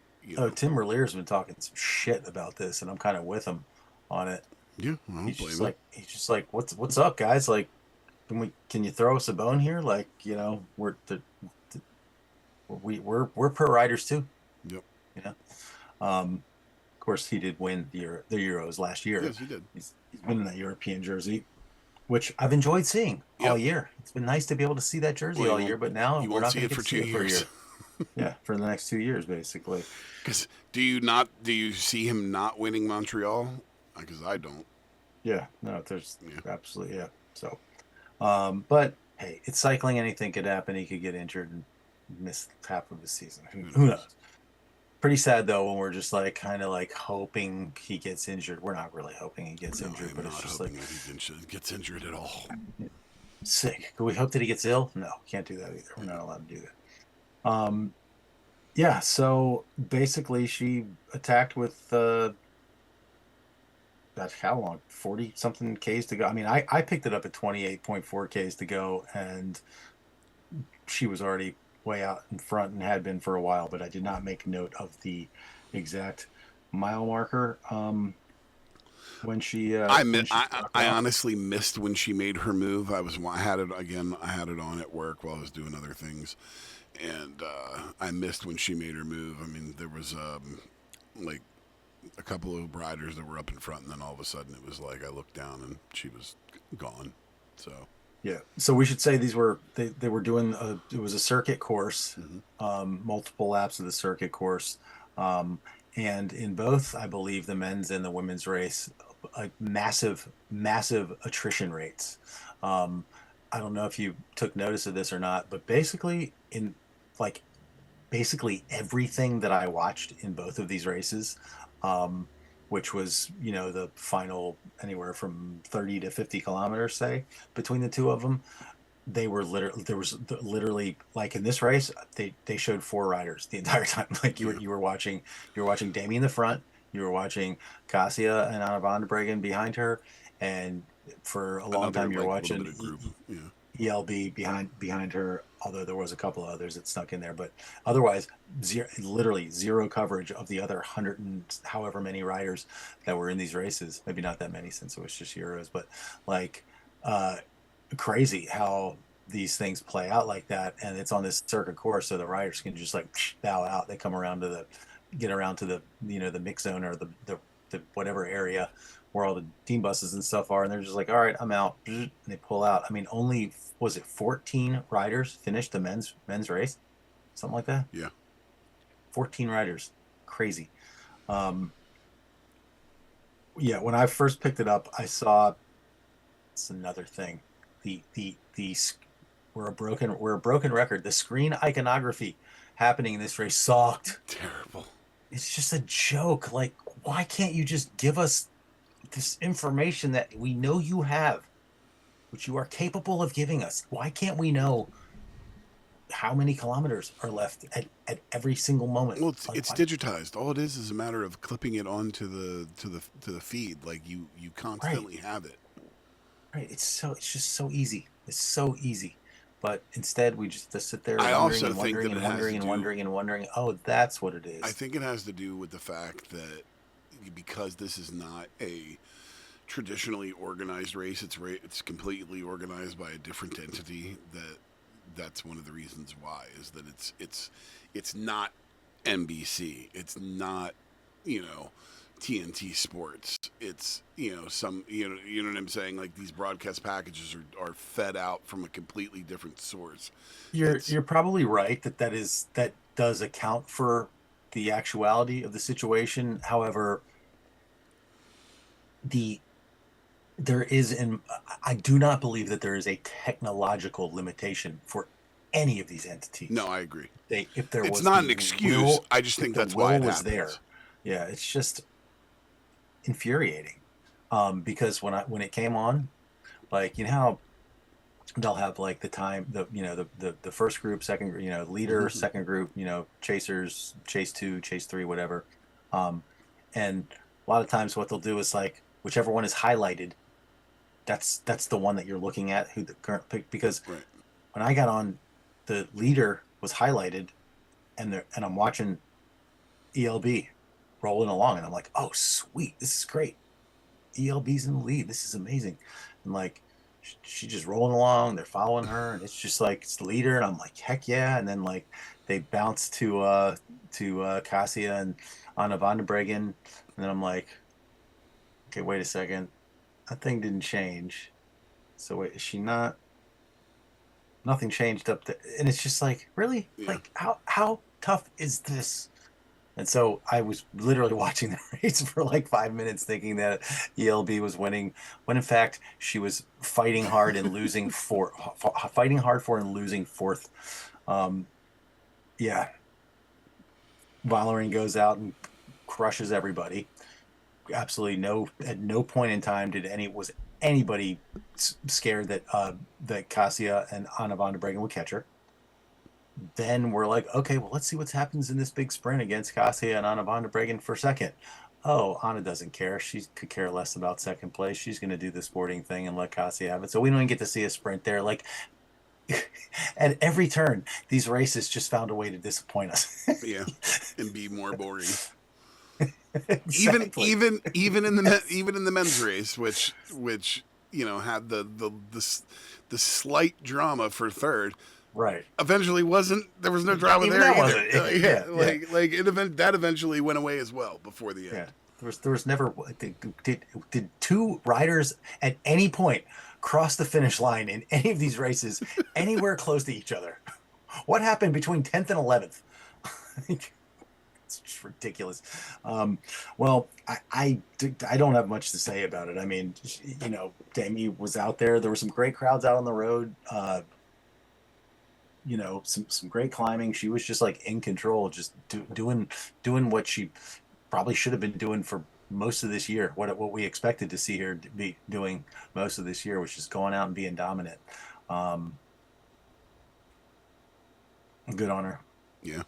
[SPEAKER 3] Tim Merlier's been talking some shit about this, and I'm kind of with him on it.
[SPEAKER 2] Yeah, he's
[SPEAKER 3] just like, what's up, guys? Like, can you throw us a bone here? Like, we're pro riders too.
[SPEAKER 2] Yep.
[SPEAKER 3] Of course, he did win the Euros last year.
[SPEAKER 2] Yes, he did.
[SPEAKER 3] He's been in that European jersey, which I've enjoyed seeing all year. It's been nice to be able to see that jersey all year, but now we're not going to see it for 2 years. Yeah, for the next 2 years, basically.
[SPEAKER 2] Because do you see him not winning Montreal? Because I don't.
[SPEAKER 3] Yeah, no, there's absolutely, yeah. So, but hey, it's cycling. Anything could happen. He could get injured and miss half of the season. Who knows? Pretty sad though when we're just kind of hoping he gets injured. We're not really hoping he gets injured, but it's just
[SPEAKER 2] he gets injured at all.
[SPEAKER 3] Sick. Could we hope that he gets ill? No, can't do that either. We're not allowed to do that. Yeah. So basically, she attacked with that's how long? 40 something Ks to go. I mean, I picked it up at 28.4 Ks to go, and she was already way out in front and had been for a while, but I did not make note of the exact mile marker when she
[SPEAKER 2] I honestly missed when she made her move. I had it on at work while I was doing other things, and I missed when she made her move. I mean, there was a couple of riders that were up in front, and then all of a sudden it was I looked down and she was gone. So
[SPEAKER 3] yeah. So we should say they were doing it was a circuit course, multiple laps of the circuit course, and in both, I believe, the men's and the women's race, massive attrition rates. I don't know if you took notice of this or not, but basically everything that I watched in both of these races, which was, the final anywhere from 30 to 50 kilometers, say, between the two of them, there was literally in this race, they showed 4 riders the entire time. You were watching Demi in the front, you were watching Cassia and Anna van der Breggen behind her, and for a long time you were watching ELB behind her, although there was a couple of others that snuck in there, but otherwise literally zero coverage of the other 100 and however many riders that were in these races. Maybe not that many since it was just Euros, but crazy how these things play out like that. And it's on this circuit course, so the riders can just bow out. They come around to the the mix zone or the whatever area where all the team buses and stuff are, and they're just all right, I'm out, and they pull out. I mean, only, was it 14 riders finished the men's race, something like that?
[SPEAKER 2] Yeah, 14
[SPEAKER 3] riders. Crazy. Yeah, when I first picked it up, I saw, it's another thing, the we're a broken record. The screen iconography happening in this race sucked.
[SPEAKER 2] Terrible.
[SPEAKER 3] It's just a joke. Why can't you just give us this information that we know you have, which you are capable of giving us. Why can't we know how many kilometers are left at every single moment?
[SPEAKER 2] Well,
[SPEAKER 3] Like,
[SPEAKER 2] it's digitized. All it is a matter of clipping it onto the feed. Like you
[SPEAKER 3] right,
[SPEAKER 2] constantly have it.
[SPEAKER 3] right. It's just so easy. It's so easy. But instead, we just sit there
[SPEAKER 2] I
[SPEAKER 3] wondering
[SPEAKER 2] also
[SPEAKER 3] and
[SPEAKER 2] think
[SPEAKER 3] wondering
[SPEAKER 2] that it
[SPEAKER 3] and
[SPEAKER 2] has to
[SPEAKER 3] wondering and
[SPEAKER 2] do.
[SPEAKER 3] wondering and wondering. Oh, that's what it
[SPEAKER 2] I
[SPEAKER 3] is.
[SPEAKER 2] think it has to do with the fact that because this is not a traditionally organized race, it's completely organized by a different entity. That's one of the reasons why is that it's not NBC. It's not, you know, TNT Sports. It's, you know, some, you know what I'm saying? Like these broadcast packages are fed out from a completely different source. It's
[SPEAKER 3] You're probably right that does account for the actuality of the situation. However, the there is in I do not believe that there is a technological limitation for any of these entities.
[SPEAKER 2] No, I agree.
[SPEAKER 3] If there
[SPEAKER 2] It's
[SPEAKER 3] was
[SPEAKER 2] not
[SPEAKER 3] the
[SPEAKER 2] an excuse.
[SPEAKER 3] will,
[SPEAKER 2] I just
[SPEAKER 3] if
[SPEAKER 2] think
[SPEAKER 3] the
[SPEAKER 2] that's why
[SPEAKER 3] will
[SPEAKER 2] it
[SPEAKER 3] was there,
[SPEAKER 2] happens.
[SPEAKER 3] yeah, it's just infuriating. Because when it came on, like, you know how they'll have like the time, the first group, second, leader, second group, chasers, chase two, chase three, whatever. um and a lot of times what they'll do is like whichever one is highlighted, that's the one that you're looking at, who the current pick. Because
[SPEAKER 2] Right.
[SPEAKER 3] when I got on, the leader was highlighted, and I'm watching ELB rolling along, and I'm like, oh sweet, this is great. ELB's in the lead. This is amazing. And like, she's just rolling along. They're following her, and it's just like it's the leader. And I'm like, heck yeah. And then like they bounce to Cassia and Anna van der Breggen, and then I'm like, okay, wait a second, that thing didn't change. So wait, is she not? Nothing changed up there, and it's just like, really,
[SPEAKER 2] Yeah.
[SPEAKER 3] like how tough is this? And so I was literally watching the race for like 5 minutes thinking that ELB was winning, when in fact she was fighting hard and fighting hard for and losing fourth. Um, yeah, Vollering goes out and crushes everybody. Absolutely at no point in time was anybody scared that Cassia and Anna van der Breggen would catch her. Then we're like, okay, well, let's see what happens in this big sprint against Cassia and Anna van der Breggen for second. Oh, Anna doesn't care. She could care less about second place. She's going to do the sporting thing and let Cassia have it. So we don't even get to see a sprint there. Like, at every turn, these races just found a way to disappoint us.
[SPEAKER 2] Yeah. And be more boring.
[SPEAKER 3] Exactly.
[SPEAKER 2] Even in the even in the men's race, which you know had the slight drama for third.
[SPEAKER 3] Right.
[SPEAKER 2] Eventually, wasn't there was no drama
[SPEAKER 3] Even
[SPEAKER 2] there
[SPEAKER 3] that
[SPEAKER 2] either.
[SPEAKER 3] wasn't it. Yeah, yeah.
[SPEAKER 2] Like that eventually went away as well before the end.
[SPEAKER 3] Yeah. There was never did two riders at any point cross the finish line in any of these races anywhere close to each other. What happened between 10th and 11th? It's just ridiculous. Well, I don't have much to say about it. I mean, Demi was out there. There were some great crowds out on the road. Some great climbing. She was just like in control, just doing what she probably should have been doing for most of this year. What we expected to see her be doing most of this year, which is going out and being dominant. Good on her.
[SPEAKER 2] Yeah.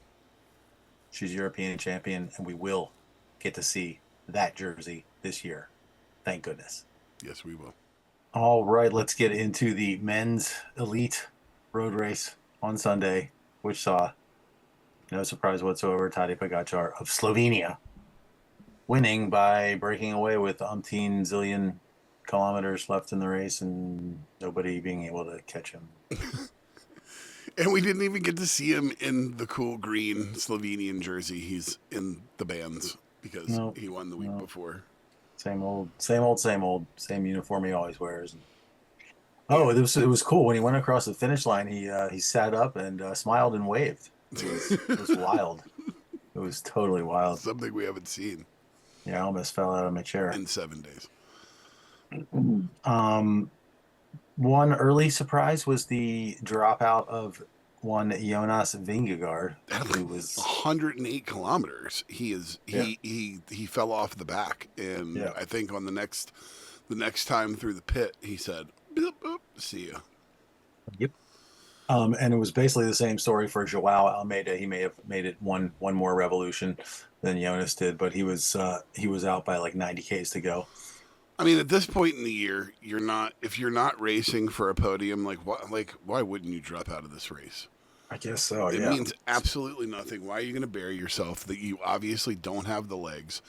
[SPEAKER 3] She's European champion, and we will get to see that jersey this year. Thank goodness.
[SPEAKER 2] Yes, we will.
[SPEAKER 3] All right, let's get into the men's elite road race on Sunday, which saw, no surprise whatsoever, Tadej Pogačar of Slovenia winning by breaking away with umpteen zillion kilometers left in the race and nobody being able to catch him.
[SPEAKER 2] And we didn't even get to see him in the cool green Slovenian jersey. He's in the bands because he won the week before.
[SPEAKER 3] Same same uniform he always wears. It was cool when he went across the finish line. He sat up and smiled and waved. It was wild. It was totally wild.
[SPEAKER 2] Something we haven't seen.
[SPEAKER 3] Yeah, I almost fell out of my chair.
[SPEAKER 2] In 7 days.
[SPEAKER 3] One early surprise was the dropout of one Jonas Vingegaard, who was
[SPEAKER 2] 108 kilometers. He fell off the back, and
[SPEAKER 3] Yeah.
[SPEAKER 2] I think on the next time through the pit, he said, "Boop, boop, see ya."
[SPEAKER 3] Yep. And it was basically the same story for Joao Almeida. He may have made it one more revolution than Jonas did, but he was out by like 90 Ks to go.
[SPEAKER 2] I mean, at this point in the year, if you're not racing for a podium, why wouldn't you drop out of this race?
[SPEAKER 3] I guess so.
[SPEAKER 2] It
[SPEAKER 3] Yeah.
[SPEAKER 2] means absolutely nothing. Why are you going to bury yourself that you obviously don't have the legs?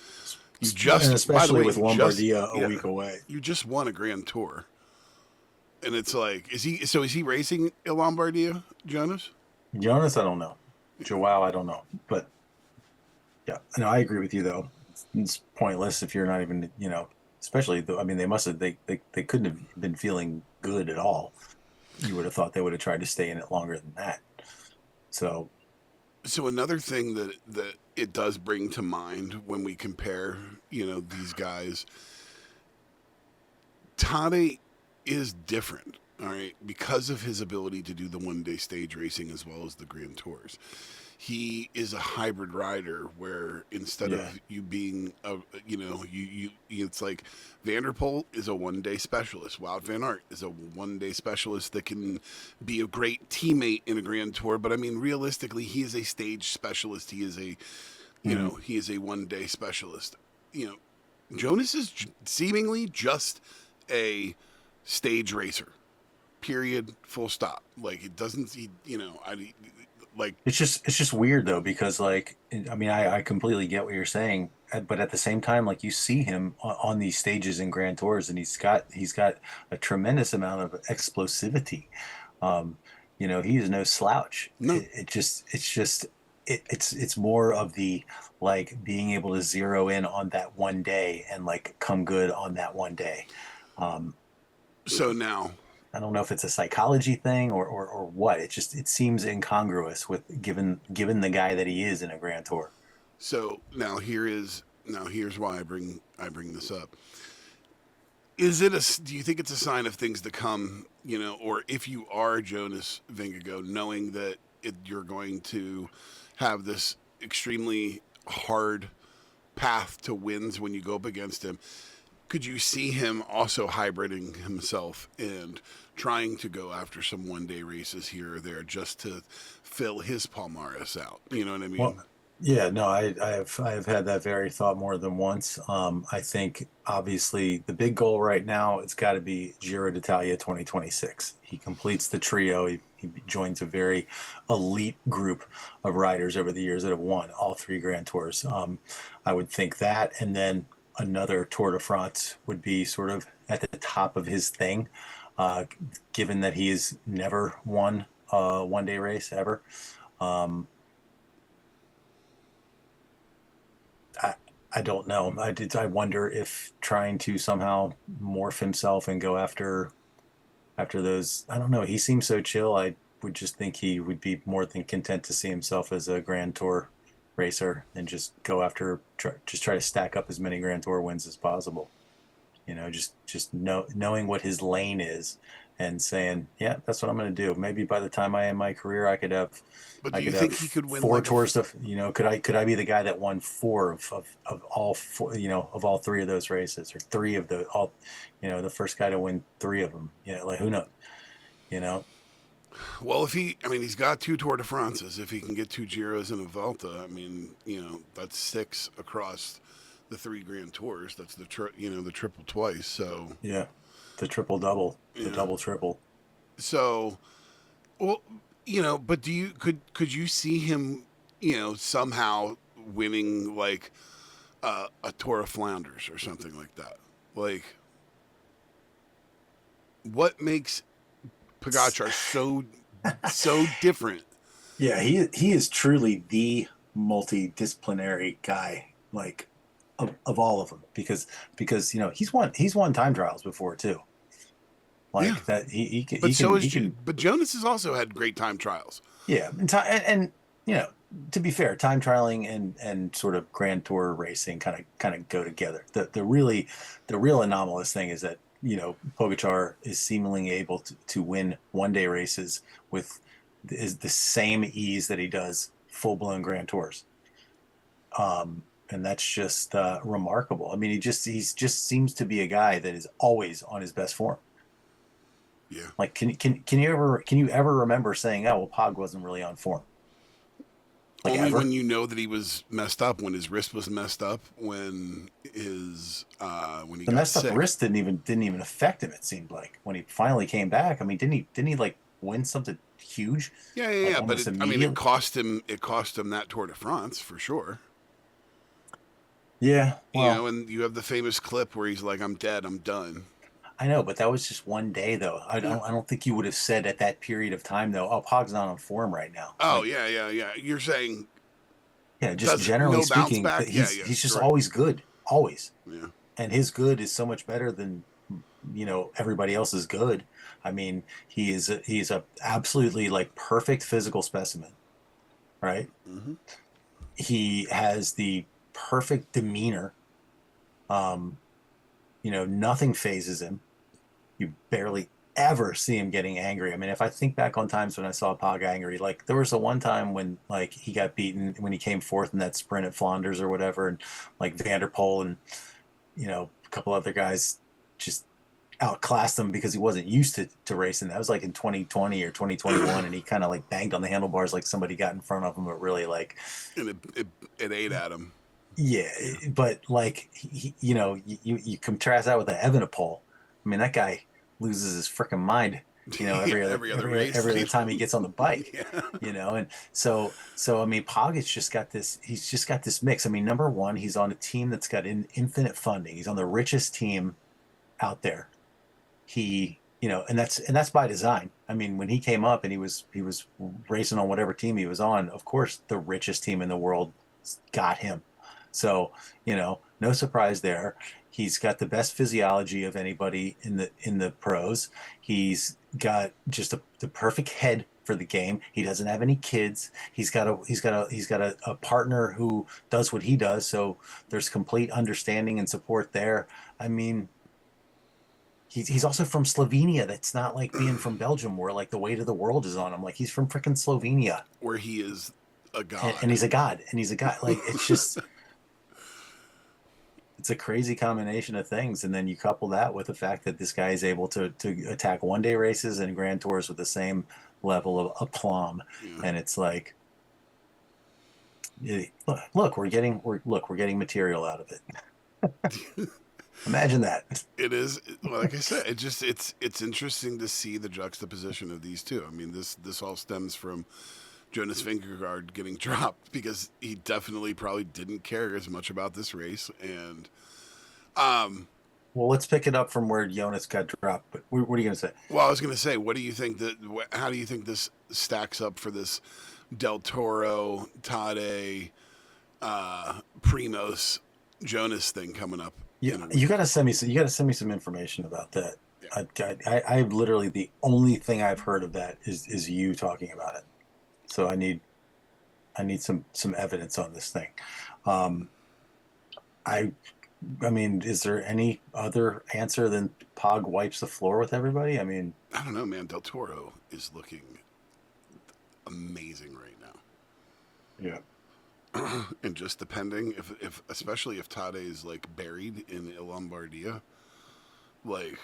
[SPEAKER 2] You just,
[SPEAKER 3] and especially
[SPEAKER 2] by the way,
[SPEAKER 3] with Lombardia a week away.
[SPEAKER 2] You just won a Grand Tour, and it's like, is he racing in Lombardia, Jonas?
[SPEAKER 3] Jonas, I don't know. Joao, I don't know. But yeah, no, I agree with you though. It's pointless if you're not even, especially I mean, they couldn't have been feeling good at all. You would have thought they would have tried to stay in it longer than that. So
[SPEAKER 2] another thing that it does bring to mind when we compare, these guys, Tade is different, all right, because of his ability to do the one-day stage racing as well as the Grand Tours. He is a hybrid rider where instead of you being it's like Van der Poel is a one-day specialist. Wout van Aert is a one-day specialist that can be a great teammate in a Grand Tour. But I mean, realistically, he is a stage specialist. He is he is a one-day specialist. Jonas is seemingly just a stage racer. Period. Full stop. Like it doesn't. It's
[SPEAKER 3] just weird though, because I mean, I completely get what you're saying, but at the same time, like you see him on these stages in Grand Tours, and he's got a tremendous amount of explosivity. He is no slouch.
[SPEAKER 2] No.
[SPEAKER 3] It's more of the like being able to zero in on that one day and like come good on that one day.
[SPEAKER 2] So now,
[SPEAKER 3] I don't know if it's a psychology thing or what. It seems incongruous with given the guy that he is in a Grand Tour.
[SPEAKER 2] So here's why I bring this up. Do you think it's a sign of things to come, or if you are Jonas Vingegaard, knowing that you're going to have this extremely hard path to wins when you go up against him, could you see him also hybriding himself and trying to go after some one-day races here or there just to fill his palmares out? You know what I mean?
[SPEAKER 3] Well, yeah, no, I have had that very thought more than once. I think obviously the big goal right now, it's got to be Giro d'Italia 2026. He completes the trio. He joins a very elite group of riders over the years that have won all three Grand Tours. I would think that, and then another Tour de France would be sort of at the top of his thing, given that he has never won a one-day race ever. I don't know. I wonder if trying to somehow morph himself and go after those. I don't know. He seems so chill. I would just think he would be more than content to see himself as a Grand Tour racer and just go after, try to stack up as many Grand Tour wins as possible. Knowing what his lane is and saying, yeah, that's what I'm going to do. Maybe by the time I end my career, I could have.
[SPEAKER 2] But do you think he could win
[SPEAKER 3] four tours? Could I be the guy that won four of all four? Of all three of those races, or three of the all. The first guy to win three of them. Who knows?
[SPEAKER 2] Well, he's got two Tour de France's. If he can get two Giros and a Vuelta, that's six across the three Grand Tours. That's the triple twice. So
[SPEAKER 3] yeah, the triple double, the double triple.
[SPEAKER 2] So, well, but could you see him, somehow winning like a Tour of Flanders or something like that? Like, what makes Pogacar so different?
[SPEAKER 3] Yeah, he is truly the multidisciplinary guy, like of all of them, because he's won time trials before too. That he can.
[SPEAKER 2] But Jonas has also had great time trials.
[SPEAKER 3] Yeah, and to be fair, time trialing and sort of Grand Tour racing kind of go together. The real anomalous thing is that Pogacar is seemingly able to win one-day races with is the same ease that he does full-blown Grand Tours. And that's just remarkable. I mean, he's just seems to be a guy that is always on his best form.
[SPEAKER 2] Yeah.
[SPEAKER 3] Like, can you ever remember saying, "Oh, well, Pog wasn't really on form"? Like,
[SPEAKER 2] Only
[SPEAKER 3] ever?
[SPEAKER 2] when you know that he was messed up, when his wrist was messed up, when he
[SPEAKER 3] The
[SPEAKER 2] got
[SPEAKER 3] messed up
[SPEAKER 2] sick.
[SPEAKER 3] wrist didn't even affect him. It seemed like when he finally came back. I mean, didn't he like win something huge? Like
[SPEAKER 2] Yeah. But
[SPEAKER 3] almost
[SPEAKER 2] I mean, it
[SPEAKER 3] immediately.
[SPEAKER 2] cost him. It cost him that Tour de France for sure.
[SPEAKER 3] Yeah, well,
[SPEAKER 2] And you have the famous clip where he's like, "I'm dead. I'm done."
[SPEAKER 3] I know, but that was just one day, though.
[SPEAKER 2] Yeah.
[SPEAKER 3] I don't think you would have said at that period of time, though, "Oh, Pog's not on form right now."
[SPEAKER 2] Oh
[SPEAKER 3] Like,
[SPEAKER 2] yeah. You're saying
[SPEAKER 3] yeah, just
[SPEAKER 2] does it
[SPEAKER 3] generally
[SPEAKER 2] no bounce
[SPEAKER 3] speaking, that
[SPEAKER 2] back? Yeah.
[SPEAKER 3] he's just
[SPEAKER 2] You're right.
[SPEAKER 3] always good, always,
[SPEAKER 2] Yeah.
[SPEAKER 3] and his good is so much better than everybody else's good. I mean, he's a absolutely like perfect physical specimen, right?
[SPEAKER 2] Hmm.
[SPEAKER 3] He has the perfect demeanor. Um, nothing phases him. You barely ever see him getting angry. I mean, if I think back on times when I saw Pog angry, like there was the one time when like he got beaten when he came fourth in that sprint at Flanders or whatever, and like Vanderpoel and a couple other guys just outclassed him because he wasn't used to racing. That was like in 2020 or 2021, and he kind of like banged on the handlebars like somebody got in front of him, but really like,
[SPEAKER 2] And it ate at him.
[SPEAKER 3] yeah.
[SPEAKER 2] Yeah.
[SPEAKER 3] But like you contrast that with the Evenepoel. I mean, that guy loses his freaking mind.
[SPEAKER 2] Yeah.
[SPEAKER 3] Every other
[SPEAKER 2] Every other race.
[SPEAKER 3] every other time he gets on the bike.
[SPEAKER 2] Yeah.
[SPEAKER 3] And so I mean, Poggett's just got this. He's just got this mix. I mean, number one, he's on a team that's got infinite funding. He's on the richest team out there. And that's by design. I mean, when he came up and he was racing on whatever team he was on, of course, the richest team in the world got him. So, no surprise there. He's got the best physiology of anybody in the pros. He's got just the perfect head for the game. He doesn't have any kids. He's got a partner who does what he does. So there's complete understanding and support there. I mean, he's also from Slovenia. That's not like being from Belgium, where like the weight of the world is on him. Like he's from freaking Slovenia,
[SPEAKER 2] Where he is a
[SPEAKER 3] and
[SPEAKER 2] god.
[SPEAKER 3] he's a god, and he's a god. Like it's a crazy combination of things. And then you couple that with the fact that this guy is able to attack one day races and Grand Tours with the same level of aplomb.
[SPEAKER 2] Yeah.
[SPEAKER 3] And it's like, look, we're getting material out of it. Imagine that.
[SPEAKER 2] It is, like I said, it's interesting to see the juxtaposition of these two. I mean, this all stems from Jonas Vingegaard getting dropped because he definitely probably didn't care as much about this race. And
[SPEAKER 3] Well, let's pick it up from where Jonas got dropped. But what are you going to say?
[SPEAKER 2] well, I was going to say, what do you think how do you think this stacks up for this Del Toro, Tade, Primos, Jonas thing coming up?
[SPEAKER 3] Yeah, you got to send me some information about that.
[SPEAKER 2] Yeah.
[SPEAKER 3] I literally the only thing I've heard of that is you talking about it. So I need some evidence on this thing. I mean, is there any other answer than Pog wipes the floor with everybody? I mean,
[SPEAKER 2] I don't know, man. Del Toro is looking amazing right now.
[SPEAKER 3] yeah.
[SPEAKER 2] And just depending if especially if Tade is like buried in Lombardia, like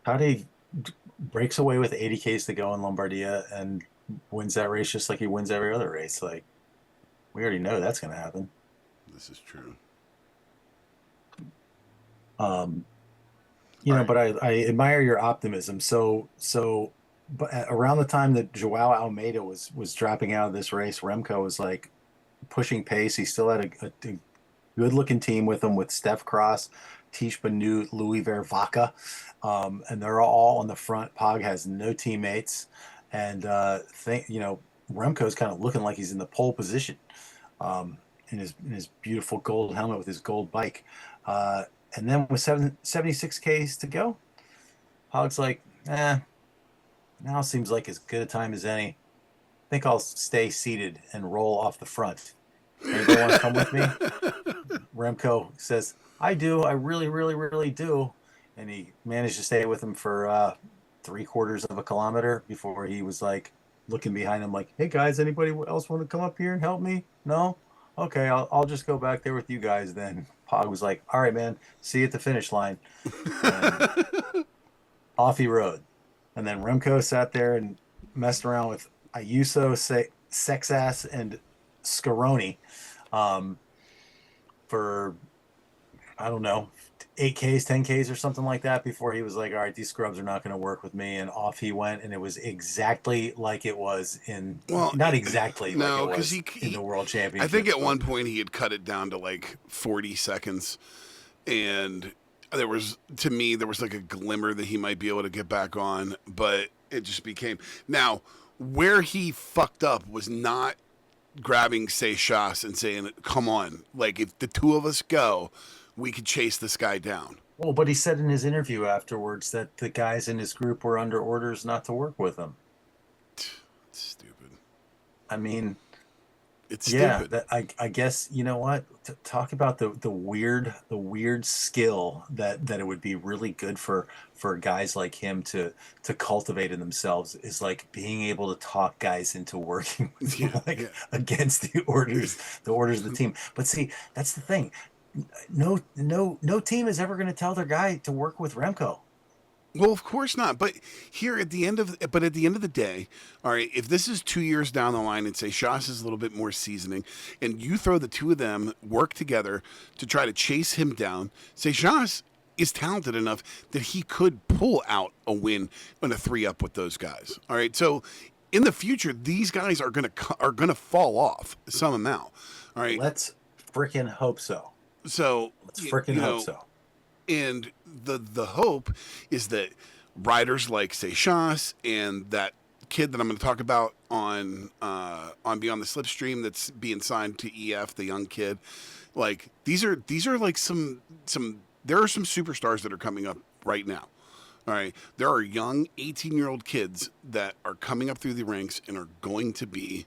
[SPEAKER 3] Tade breaks away with 80 Ks to go in Lombardia and wins that race just like he wins every other race. Like, we already know that's going to happen.
[SPEAKER 2] this is true.
[SPEAKER 3] But I admire your optimism. But around the time that Joao Almeida was dropping out of this race, Remco was like pushing pace. He still had a good looking team with him with Steph Cross, Tish Benoot, Louis Vervaca, and they're all on the front. Pog has no teammates, and Remco's kind of looking like he's in the pole position, in his beautiful gold helmet with his gold bike. And then with 76 Ks to go, Pog's like, now seems like as good a time as any. I think I'll stay seated and roll off the front. Anybody want to come with me? Remco says, I do. I really, really, really do. And he managed to stay with him for 3/4 of a kilometer before he was like looking behind him like, hey guys, anybody else want to come up here and help me? No? Okay, I'll just go back there with you guys then. Pog was like, all right, man, see you at the finish line. And off he rode. And then Remco sat there and messed around with Ayuso, Sexass, and Scaroni for, I don't know, 8Ks, 10Ks or something like that before he was like, all right, these scrubs are not going to work with me. And off he went. And it was exactly like it was in, not exactly
[SPEAKER 2] no,
[SPEAKER 3] like it was in the World Championship.
[SPEAKER 2] I think at one point he had cut it down to like 40 seconds. And there was like a glimmer that he might be able to get back on. But it just became... Now, where he fucked up was not grabbing Seychelles and saying, come on, like if the two of us go, we could chase this guy down.
[SPEAKER 3] Well, but he said in his interview afterwards that the guys in his group were under orders not to work with him.
[SPEAKER 2] It's stupid.
[SPEAKER 3] I mean,
[SPEAKER 2] it's stupid.
[SPEAKER 3] Yeah, I guess, you know what? Talk about the weird skill that it would be really good for guys like him to cultivate in themselves is like being able to talk guys into working with against the orders of the team. But see, that's the thing. No team is ever going to tell their guy to work with Remco.
[SPEAKER 2] Well, of course not. But at the end of the day, all right, if this is 2 years down the line and say Schaas is a little bit more seasoning, and you throw the two of them work together to try to chase him down, say Schaas is talented enough that he could pull out a win on a 3-up with those guys. All right, so in the future, these guys are gonna fall off some amount. All right,
[SPEAKER 3] let's freaking hope so.
[SPEAKER 2] So
[SPEAKER 3] let's freaking hope so.
[SPEAKER 2] And the hope is that riders like Seychelles and that kid that I'm going to talk about on Beyond the Slipstream that's being signed to EF, the young kid, like these are like some there are some superstars that are coming up right now. All right, there are young 18-year-old kids that are coming up through the ranks and are going to be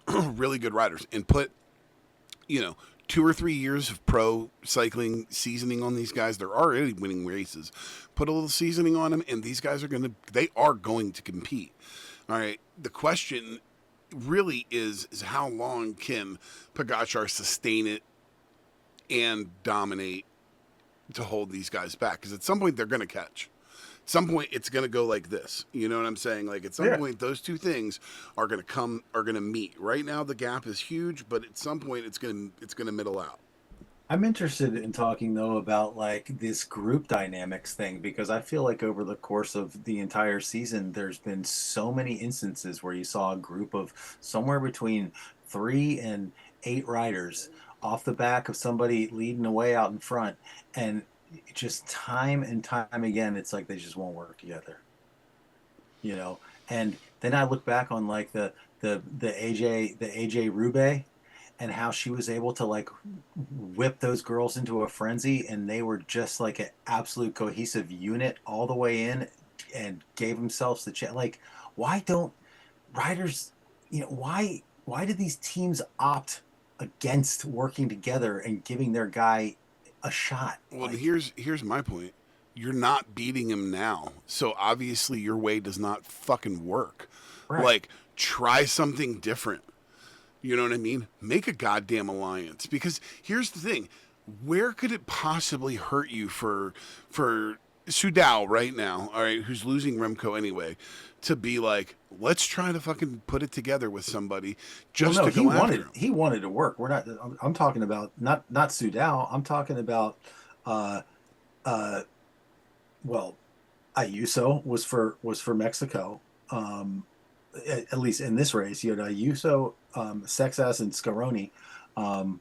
[SPEAKER 2] really good riders and put 2 or 3 years of pro cycling seasoning on these guys. They're already winning races. Put a little seasoning on them, and these guys are going to compete. All right. The question really is how long can Pogačar sustain it and dominate to hold these guys back? Because at some point they're going to catch. At some point it's going to go like this. You know what I'm saying? Like at some point those two things are going to meet. Right now the gap is huge, but at some point it's going to middle out.
[SPEAKER 3] I'm interested in talking though about like this group dynamics thing, because I feel like over the course of the entire season there's been so many instances where you saw a group of somewhere between 3 and 8 riders off the back of somebody leading the way out in front, and just time and time again, it's like they just won't work together, And then I look back on like the AJ Roubaix, and how she was able to like whip those girls into a frenzy, and they were just like an absolute cohesive unit all the way in, and gave themselves the chance. Like, why don't riders? Why do these teams opt against working together and giving their guy a shot?
[SPEAKER 2] Well, here's my point. You're not beating him now, so obviously your way does not fucking work. Right. Like, try something different. You know what I mean? Make a goddamn alliance. Because here's the thing: where could it possibly hurt you for Sudal right now? All right, who's losing Remco anyway, to be like, let's try to fucking put it together with somebody just to go after him.
[SPEAKER 3] He wanted to work. We're not. I'm talking about not Sudal. I'm talking about, well, Ayuso was for Mexico. At least in this race, you had Ayuso, Sexas, and Scaroni, all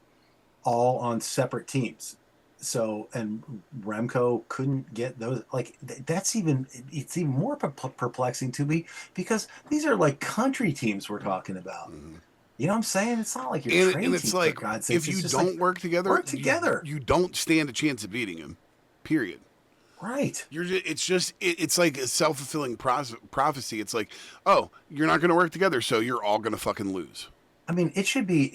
[SPEAKER 3] on separate teams. So, and Remco couldn't get those. Like, it's even more perplexing to me, because these are like country teams we're talking about. Mm-hmm. You know what I'm saying? It's not like you're training.
[SPEAKER 2] And it's like, if you don't work together, you don't stand a chance of beating him. Period.
[SPEAKER 3] Right.
[SPEAKER 2] It's like a self-fulfilling prophecy. It's like, oh, you're not going to work together, so you're all going to fucking lose.
[SPEAKER 3] I mean, it should be,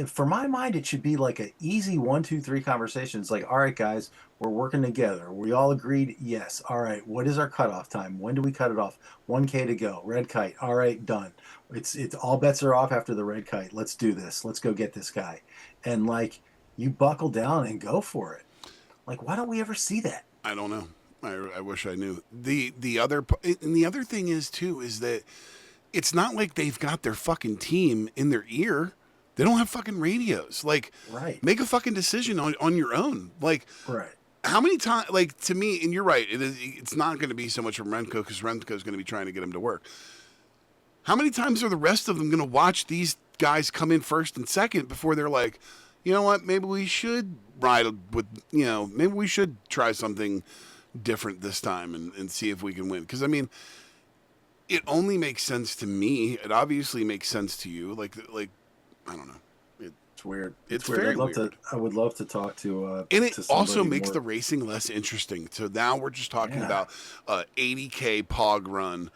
[SPEAKER 3] for my mind, it should be like an easy 1, 2, 3 conversations. Like, all right, guys, we're working together. We all agreed, yes. All right, what is our cutoff time? When do we cut it off? 1K to go. Red kite. All right, done. It's all bets are off after the red kite. Let's do this. Let's go get this guy. And like, you buckle down and go for it. Like, why don't we ever see that?
[SPEAKER 2] I don't know. I wish I knew. The other and the other thing is too is that it's not like they've got their fucking team in their ear. They don't have fucking radios. Like,
[SPEAKER 3] Right.
[SPEAKER 2] make a fucking decision on your own. Like,
[SPEAKER 3] Right.
[SPEAKER 2] how many times? Like, to me, and you're right. It's not going to be so much from Remco because Remco is going to be trying to get him to work. How many times are the rest of them going to watch these guys come in first and second before they're like, you know what? Maybe we should ride with, maybe we should try something different this time and see if we can win. Because I mean, it only makes sense to me. It obviously makes sense to you. Like I don't know.
[SPEAKER 3] It's weird.
[SPEAKER 2] It's
[SPEAKER 3] weird.
[SPEAKER 2] very weird.
[SPEAKER 3] I would love to talk to.
[SPEAKER 2] And it
[SPEAKER 3] to
[SPEAKER 2] also
[SPEAKER 3] somebody
[SPEAKER 2] makes
[SPEAKER 3] more.
[SPEAKER 2] the racing less interesting. So now we're just talking
[SPEAKER 3] Yeah.
[SPEAKER 2] about 80K pog run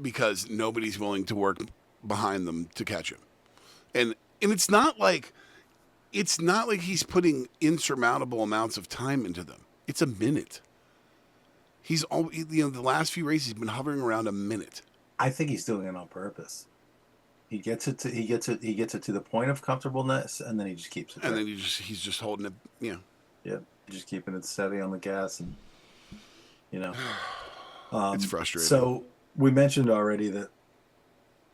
[SPEAKER 2] because nobody's willing to work behind them to catch him. And it's not like he's putting insurmountable amounts of time into them. It's a minute. He's all the last few races he's been hovering around a minute.
[SPEAKER 3] I think he's doing it on purpose. He gets it to the point of comfortableness, and then he just keeps it there.
[SPEAKER 2] And then he's just holding it,
[SPEAKER 3] Yeah, just keeping it steady on the gas, and
[SPEAKER 2] it's frustrating.
[SPEAKER 3] So we mentioned already that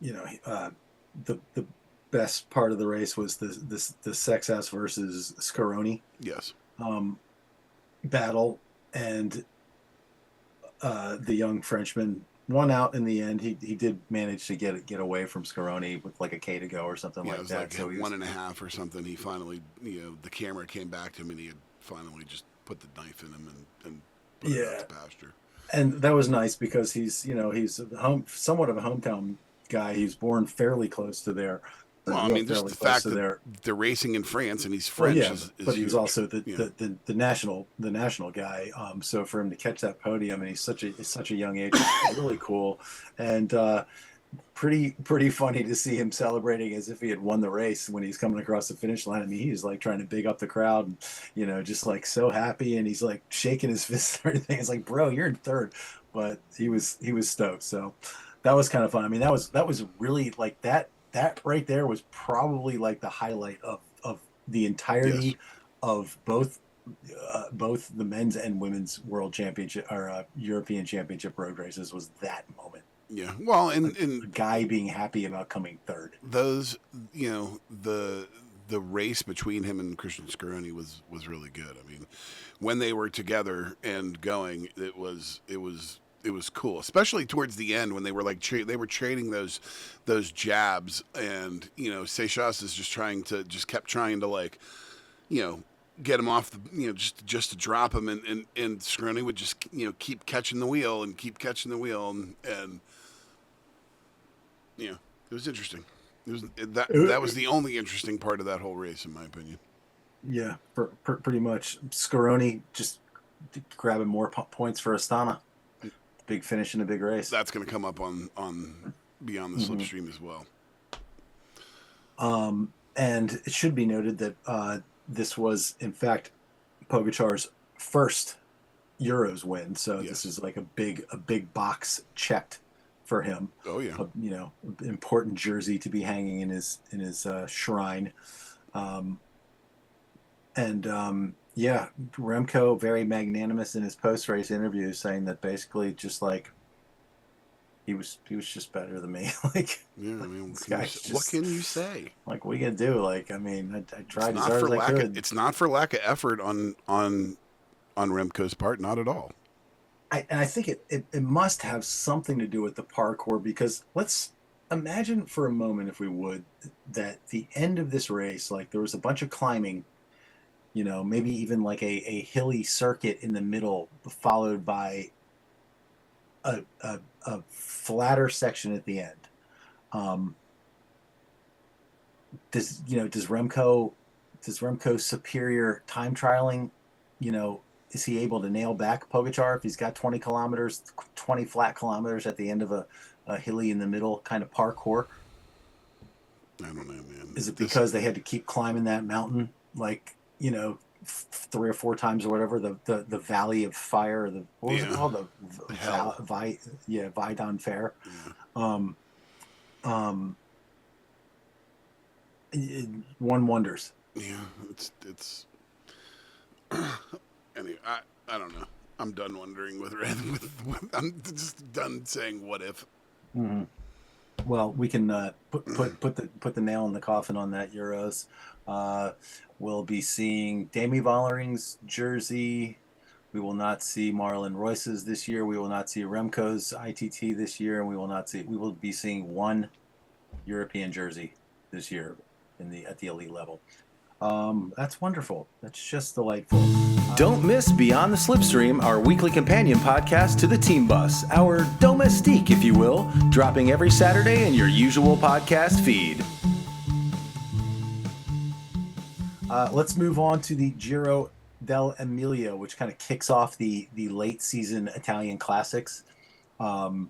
[SPEAKER 3] the best part of the race was the Sexas versus Scaroni
[SPEAKER 2] Yes.
[SPEAKER 3] battle, and the young Frenchman won out in the end. He did manage to get away from Scaroni with like a K to go or something
[SPEAKER 2] Yeah,
[SPEAKER 3] like
[SPEAKER 2] it was
[SPEAKER 3] that.
[SPEAKER 2] like
[SPEAKER 3] So he was,
[SPEAKER 2] 1.5 or something. He finally, the camera came back to him and he had finally just put the knife in him and put him out to pasture.
[SPEAKER 3] and that was nice because he's somewhat of a hometown guy. He's born fairly close to there.
[SPEAKER 2] Well, I mean, just the fact that they're racing in France and he's French is
[SPEAKER 3] but he was
[SPEAKER 2] huge.
[SPEAKER 3] also the national guy. So for him to catch that podium, and he's such a young age, it's really cool, and pretty funny to see him celebrating as if he had won the race when he's coming across the finish line. I mean, he's like trying to big up the crowd, and just like so happy, and he's like shaking his fist and everything. It's like, bro, you're in third, but he was stoked. So that was kind of fun. I mean, that was really like that. That right there was probably like the highlight of the entirety of both the men's and women's world championship or European championship road races. Was that moment?
[SPEAKER 2] Yeah. Well, and
[SPEAKER 3] a guy being happy about coming third.
[SPEAKER 2] Those, the race between him and Christian Scaroni was really good. I mean, when they were together and going, it was cool, especially towards the end when they were like they were trading those jabs, and Seixas is just kept trying to like get him off the just to drop him, and Scaroni would just keep catching the wheel and it was interesting. That was the only interesting part of that whole race, in my opinion.
[SPEAKER 3] Yeah, pretty much. Scaroni just grabbing more points for Astana. Big finish in a big race.
[SPEAKER 2] That's going to come up on Beyond the Slipstream as well.
[SPEAKER 3] And it should be noted that this was, in fact, Pogacar's first Euros win. So this is like a big box checked for him.
[SPEAKER 2] Oh yeah.
[SPEAKER 3] Important jersey to be hanging in his shrine. Yeah, Remco very magnanimous in his post-race interview, saying that basically just like he was just better than me. Like,
[SPEAKER 2] yeah, I mean,
[SPEAKER 3] what
[SPEAKER 2] can you say?
[SPEAKER 3] Like, what are you gonna do? Like, I mean, I tried
[SPEAKER 2] as hard as I could. It's not for lack of effort on Remco's part, not at all.
[SPEAKER 3] I think it must have something to do with the parkour, because let's imagine for a moment, if we would, that the end of this race, like there was a bunch of climbing. Maybe even like a hilly circuit in the middle, followed by a flatter section at the end. Does Remco's superior time trialing, is he able to nail back Pogacar if he's got 20 flat kilometers at the end of a hilly in the middle kind of parkour?
[SPEAKER 2] I don't know, man.
[SPEAKER 3] Is it because they had to keep climbing that mountain, like, 3 or 4 times or whatever, the Valley of Fire, what was it called? The
[SPEAKER 2] Hell.
[SPEAKER 3] Vidon Fair.
[SPEAKER 2] Yeah.
[SPEAKER 3] Um, one wonders.
[SPEAKER 2] Yeah, it's. Anyway, I don't know. I'm done wondering I'm just done saying what if.
[SPEAKER 3] Mm-hmm. Well, we can put the nail in the coffin on that Euros. We'll be seeing Demi Vollering's jersey. We will not see Marlon Royce's this year. We will not see Remco's ITT this year, and we will be seeing one European jersey this year at the elite level. That's wonderful. That's just delightful.
[SPEAKER 1] Don't miss Beyond the Slipstream, our weekly companion podcast to the Team Bus, our domestique, if you will, dropping every Saturday in your usual podcast feed.
[SPEAKER 3] Let's move on to the Giro dell'Emilia, which kind of kicks off the late season Italian classics. Awesome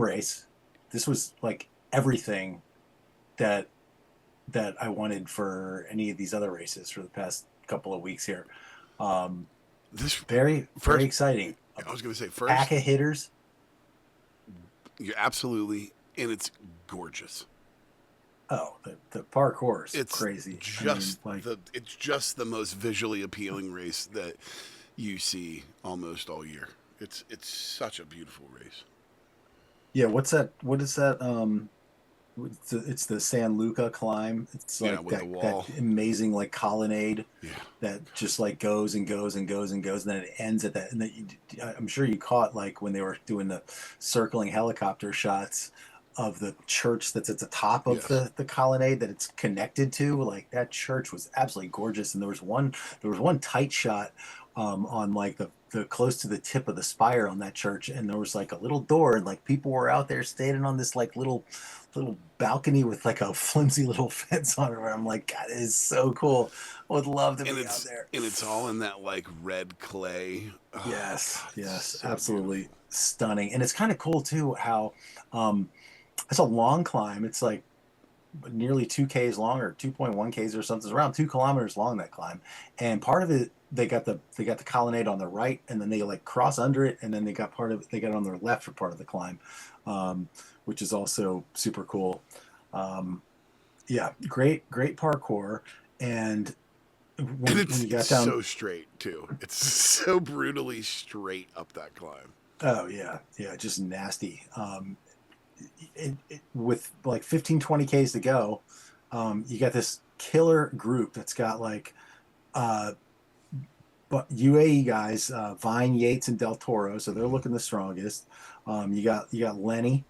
[SPEAKER 3] race. This was like everything that I wanted for any of these other races for the past couple of weeks here.
[SPEAKER 2] This
[SPEAKER 3] very exciting.
[SPEAKER 2] I was going to say first.
[SPEAKER 3] Pack of hitters.
[SPEAKER 2] You're absolutely, and it's gorgeous.
[SPEAKER 3] Oh, the parkour is crazy.
[SPEAKER 2] It's just the most visually appealing race that you see almost all year. It's such a beautiful race.
[SPEAKER 3] Yeah, what is that? It's the San Luca climb. It's like that amazing like colonnade that just like goes and goes and goes and goes, and then it ends at that. And I'm sure you caught like when they were doing the circling helicopter shots of the church that's at the top of the colonnade that it's connected to. Like that church was absolutely gorgeous, and there was one tight shot on like the close to the tip of the spire on that church, and there was like a little door, and like people were out there standing on this like little balcony with like a flimsy little fence on it. Where I'm like, God, it is so cool. I would love to be out there.
[SPEAKER 2] And it's all in that like red clay. Oh,
[SPEAKER 3] yes,
[SPEAKER 2] God, so
[SPEAKER 3] absolutely
[SPEAKER 2] beautiful.
[SPEAKER 3] Stunning. And it's kind of cool too how it's a long climb. It's like nearly 2Ks long, or 2.1 Ks or something. It's around 2 kilometers long, that climb. And part of it, they got the colonnade on the right, and then they like cross under it, and then they got on their left for part of the climb, which is also super cool. Great parkour. And when you got down,
[SPEAKER 2] so straight too. It's so brutally straight up that climb.
[SPEAKER 3] Oh yeah, just nasty. With like 15-20 Ks to go, you got this killer group that's got like UAE guys, Vine, Yates, and Del Toro, so they're looking the strongest. You got Lenny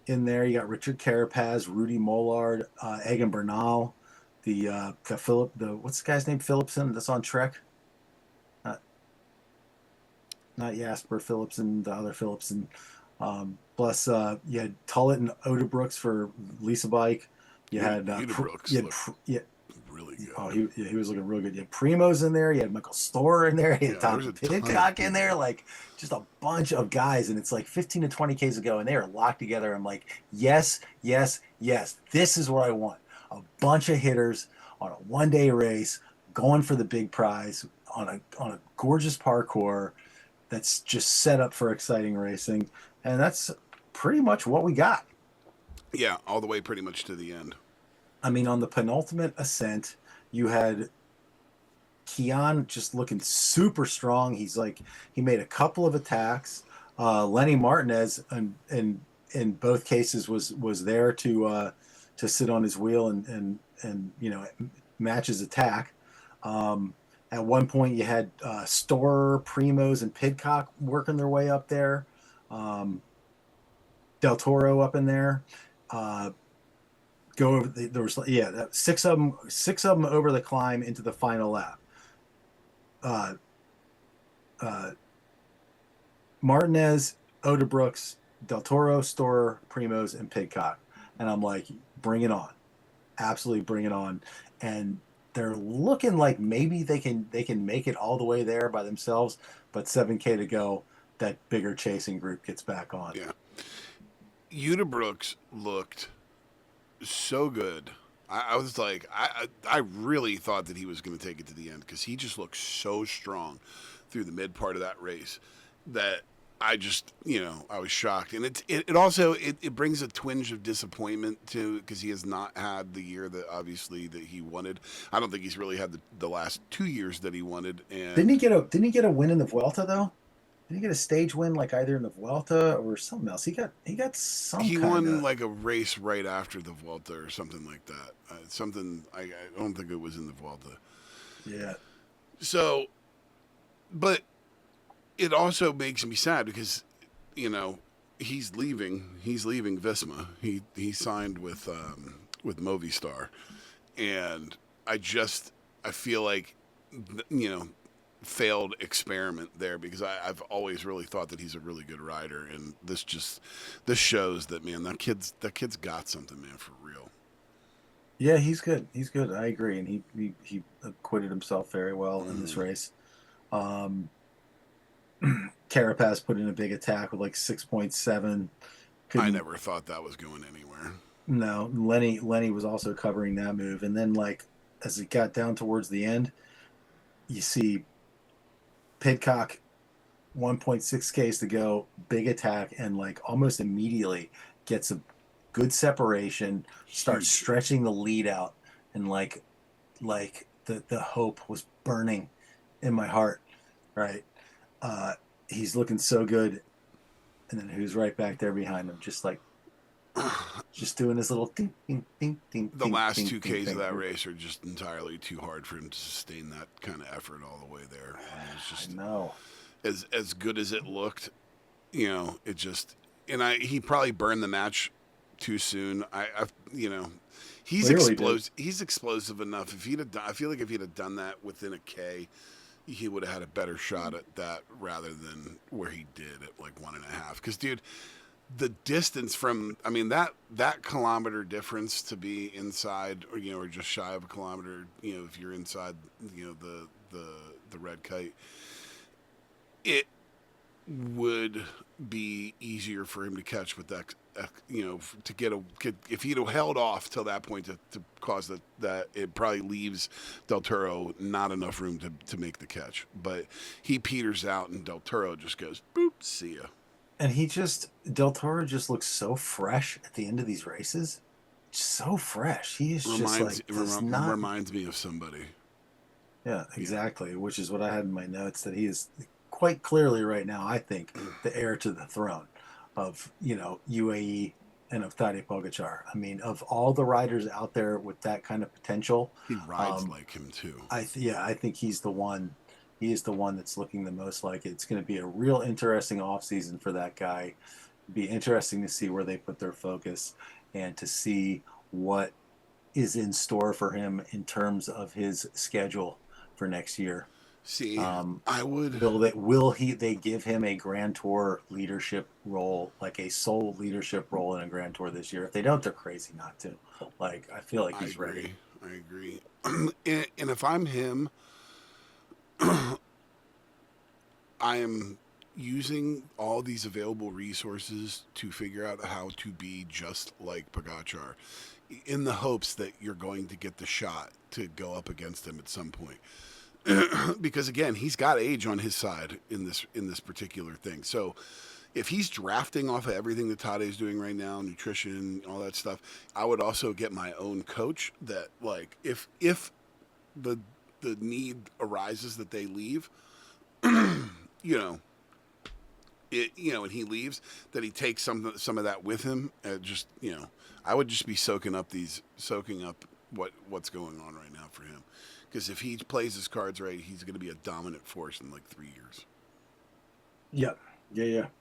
[SPEAKER 3] in there. You got Richard Carapaz, Rudy Mollard, Egan Bernal, the what's the guy's name? Philipsen that's on Trek. Not Jasper Philipsen, the other Philipsen. Plus, you had Tullett and Odebrooks for Lisa Bike. You had
[SPEAKER 2] Odebrooks really good.
[SPEAKER 3] Oh, he was looking real good. You had Primo's in there. You had Michael Storer in there. You had Tom Pidcock in there. Like just a bunch of guys, and it's like 15 to 20 Ks ago, and they are locked together. I'm like, yes. This is what I want. A bunch of hitters on a one-day race, going for the big prize on a gorgeous parkour that's just set up for exciting racing, and that's pretty much what we got.
[SPEAKER 2] Yeah, all the way pretty much to the end.
[SPEAKER 3] I mean, on the penultimate ascent, you had Kian just looking super strong. He made a couple of attacks. Lenny Martinez, in both cases, was there to sit on his wheel and match his attack. At one point, you had Storer, Primos, and Pidcock working their way up there. Del Toro up in there. Go over. There was 6 of them over the climb into the final lap. Martinez, Odebrooks, Del Toro, Storer, Primos, and Pidcock, and I'm like, bring it on, absolutely bring it on. And they're looking like maybe they can make it all the way there by themselves, but 7K to go, that bigger chasing group gets back on.
[SPEAKER 2] Yeah, Odebrooks looked so good. I was like, I really thought that he was going to take it to the end because he just looked so strong through the mid part of that race that I just, I was shocked. And it also it brings a twinge of disappointment too because he has not had the year that obviously that he wanted. I don't think he's really had the last 2 years that he wanted.
[SPEAKER 4] Didn't
[SPEAKER 2] And
[SPEAKER 4] he get a win in the Vuelta though? Did he get a stage win like either in the Vuelta or something else? He got some
[SPEAKER 2] he
[SPEAKER 4] kind
[SPEAKER 2] won
[SPEAKER 4] of
[SPEAKER 2] like a race right after the Vuelta or something like that. Something I don't think it was in the Vuelta.
[SPEAKER 4] yeah.
[SPEAKER 2] So, but it also makes me sad because, he's leaving. He's leaving Visma. He signed with Movistar, and I feel like, failed experiment there because I've always really thought that he's a really good rider, and this shows that, man, that kid's got something, man, for real.
[SPEAKER 4] Yeah, he's good. He's good. I agree, and he acquitted himself very well in this race. Carapaz put in a big attack with like 6.7.
[SPEAKER 2] I never thought that was going anywhere.
[SPEAKER 4] No, Lenny was also covering that move, and then like as it got down towards the end, you see Pidcock 1.6 Ks to go, big attack, and like almost immediately gets a good separation, starts stretching the lead out, and like the hope was burning in my heart, right? He's looking so good, and then who's right back there behind him, just doing his little ding, ding, ding, ding.
[SPEAKER 2] The
[SPEAKER 4] ding,
[SPEAKER 2] last
[SPEAKER 4] ding,
[SPEAKER 2] 2
[SPEAKER 4] ding,
[SPEAKER 2] Ks
[SPEAKER 4] ding.
[SPEAKER 2] of that race are just entirely too hard for him to sustain that kind of effort all the way there. I mean, it's just
[SPEAKER 4] I know.
[SPEAKER 2] as good as it looked, it just, and he probably burned the match too soon. He's
[SPEAKER 4] Clearly
[SPEAKER 2] explosive. He's explosive enough. I feel like if he'd have done that within a K, he would have had a better shot at that rather than where he did at like 1.5. Because, dude, the distance from, that kilometer difference to be inside or just shy of a kilometer, if you're inside, the red kite, it would be easier for him to catch with that, to get if he'd have held off till that point to cause that it probably leaves Del Toro not enough room to make the catch. But he peters out and Del Toro just goes, boop, see ya.
[SPEAKER 4] And Del Toro just looks so fresh at the end of these races. So fresh. He is
[SPEAKER 2] Reminds me of somebody.
[SPEAKER 4] Yeah, exactly. Yeah. Which is what I had in my notes, that he is quite clearly right now, I think, the heir to the throne of, UAE and of Tadej Pogačar. I mean, of all the riders out there with that kind of potential.
[SPEAKER 2] He rides like him too.
[SPEAKER 4] I think he's the one. He is the one that's looking the most like it. It's going to be a real interesting offseason for that guy. It'd be interesting to see where they put their focus and to see what is in store for him in terms of his schedule for next year.
[SPEAKER 2] See, I would.
[SPEAKER 4] They give him a Grand Tour leadership role, like a sole leadership role in a Grand Tour this year? If they don't, they're crazy not to. Like, I feel like he's ready.
[SPEAKER 2] I agree. And if I'm him, I am using all these available resources to figure out how to be just like Pogačar, in the hopes that you're going to get the shot to go up against him at some point. Because again, he's got age on his side in this particular thing. So if he's drafting off of everything that Tadej is doing right now, nutrition, all that stuff, I would also get my own coach that, like, if the need arises that they leave, and he leaves, that he takes some of that with him. I would just be soaking up what's going on right now for him. Because if he plays his cards right, he's going to be a dominant force in like 3 years.
[SPEAKER 4] Yeah,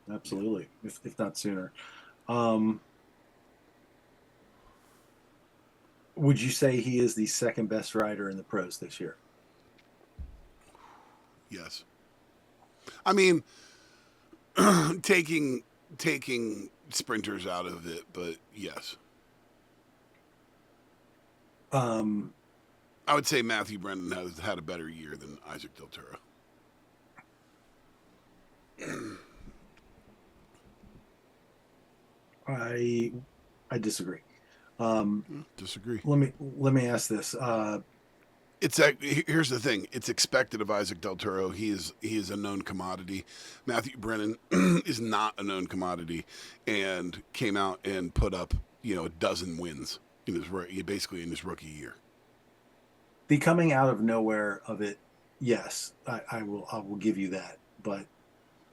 [SPEAKER 4] absolutely. If not sooner. Would you say he is the second best rider in the pros this year?
[SPEAKER 2] Yes. I mean, taking sprinters out of it, but yes. I would say Matthew Brennan has had a better year than Isaac Del Toro.
[SPEAKER 4] I disagree.
[SPEAKER 2] Disagree.
[SPEAKER 4] Let me ask this.
[SPEAKER 2] Here's the thing. It's expected of Isaac Del Toro. He is a known commodity. Matthew Brennan is not a known commodity, and came out and put up a dozen wins in his rookie year.
[SPEAKER 4] The coming out of nowhere of it, yes, I will give you that. But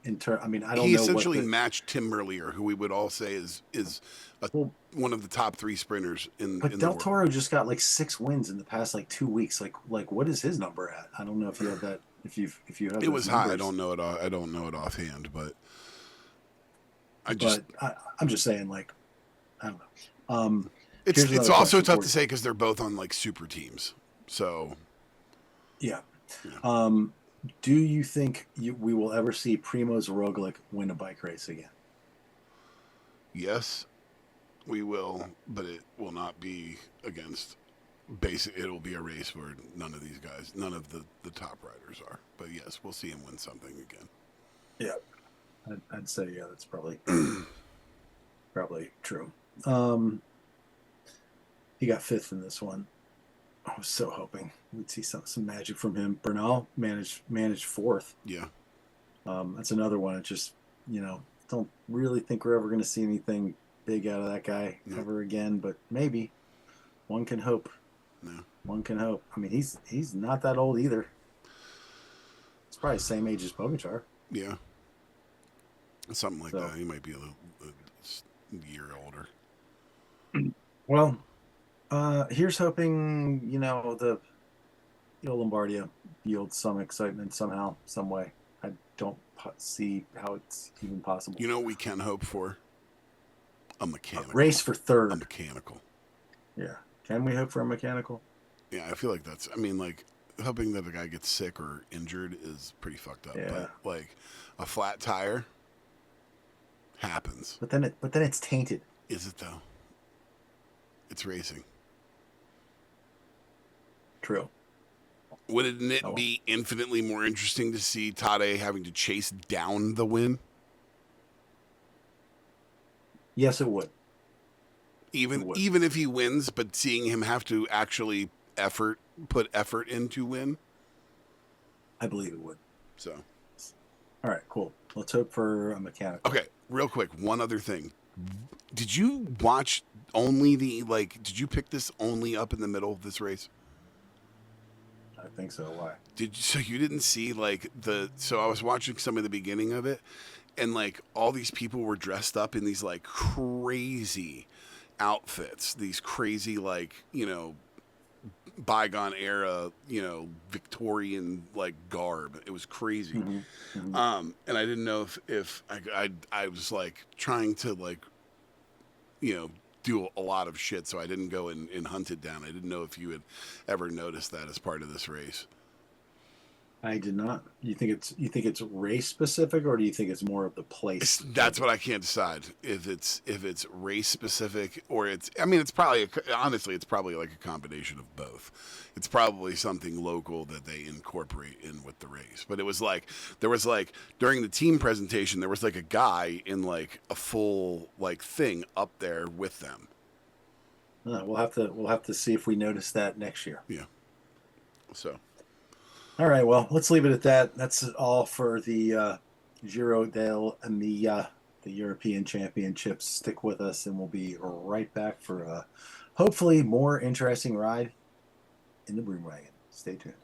[SPEAKER 4] I don't know.
[SPEAKER 2] He essentially matched Tim Merlier, who we would all say is one of the top 3 sprinters in.
[SPEAKER 4] But
[SPEAKER 2] in
[SPEAKER 4] Del
[SPEAKER 2] the
[SPEAKER 4] Toro just got like 6 wins in the past 2 weeks. Like what is his number at? I don't know if you have that. If you have.
[SPEAKER 2] It was high.
[SPEAKER 4] Numbers.
[SPEAKER 2] I don't know it offhand, but I'm
[SPEAKER 4] just saying, like, I don't know.
[SPEAKER 2] It's also tough to say because they're both on like super teams. So.
[SPEAKER 4] Yeah. Do you think we will ever see Primoz Roglic win a bike race again?
[SPEAKER 2] Yes, we will, but it will not be against it will be a race where none of the top riders are. But yes, we'll see him win something again.
[SPEAKER 4] Yeah. I'd say, yeah, that's probably true. He got 5th in this one. I was so hoping we'd see some magic from him. Bernal managed 4th.
[SPEAKER 2] Yeah.
[SPEAKER 4] That's another one. It just, don't really think we're ever going to see anything big out of that guy ever again, but maybe. One can hope.
[SPEAKER 2] No.
[SPEAKER 4] One can hope. I mean, he's not that old either. He's probably the same age as Pogačar.
[SPEAKER 2] Yeah. Something like that. He might be a year older.
[SPEAKER 4] Well, here's hoping, the Lombardia yields some excitement somehow, some way. I don't see how it's even possible.
[SPEAKER 2] You know what we can hope for? A mechanical.
[SPEAKER 4] A race for 3rd.
[SPEAKER 2] A mechanical.
[SPEAKER 4] Yeah. Can we hope for a mechanical?
[SPEAKER 2] Yeah, I feel like hoping that a guy gets sick or injured is pretty fucked up.
[SPEAKER 4] Yeah.
[SPEAKER 2] But like a flat tire happens.
[SPEAKER 4] But then it's tainted.
[SPEAKER 2] Is it though? It's racing.
[SPEAKER 4] True.
[SPEAKER 2] Wouldn't it be infinitely more interesting to see Tadej having to chase down the
[SPEAKER 4] Yes, it would.
[SPEAKER 2] Even if he wins, but seeing him have to actually put effort into win.
[SPEAKER 4] I believe it would.
[SPEAKER 2] So.
[SPEAKER 4] All right, cool. Let's hope for a mechanical.
[SPEAKER 2] Okay, real quick, one other thing. Did you watch only did you pick this only up in the middle of this race?
[SPEAKER 4] I think so. Why?
[SPEAKER 2] So you didn't see so I was watching some of the beginning of it, and all these people were dressed up in these crazy outfits, these crazy bygone era, Victorian garb. It was crazy.
[SPEAKER 4] Mm-hmm. Mm-hmm.
[SPEAKER 2] And I didn't know if I was trying to do a lot of shit, so I didn't go and hunt it down. I didn't know if you had ever noticed that as part of this race.
[SPEAKER 4] I did not. You think it's race specific, or do you think it's more of the place?
[SPEAKER 2] That's what I can't decide. If it's race specific, or it's probably honestly it's probably a combination of both. It's probably something local that they incorporate in with the race. But it was there was during the team presentation there was a guy in a full thing up there with them.
[SPEAKER 4] We'll have to see if we notice that next year.
[SPEAKER 2] Yeah. So.
[SPEAKER 4] All right, well, let's leave it at that. That's all for the Giro dell'Emilia, the European Championships. Stick with us, and we'll be right back for a hopefully more interesting ride in the Broom Wagon. Stay tuned.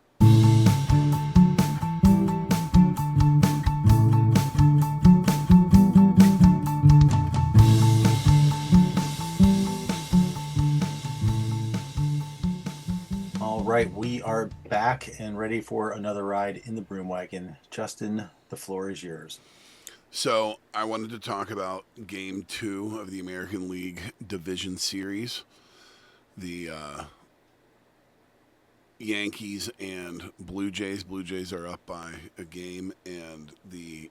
[SPEAKER 4] Right, we are back and ready for another ride in the Broom Wagon. Justin, the floor is yours.
[SPEAKER 2] So I wanted to talk about Game 2 of the American League Division Series. The Yankees and Blue Jays. Blue Jays are up by a game, and the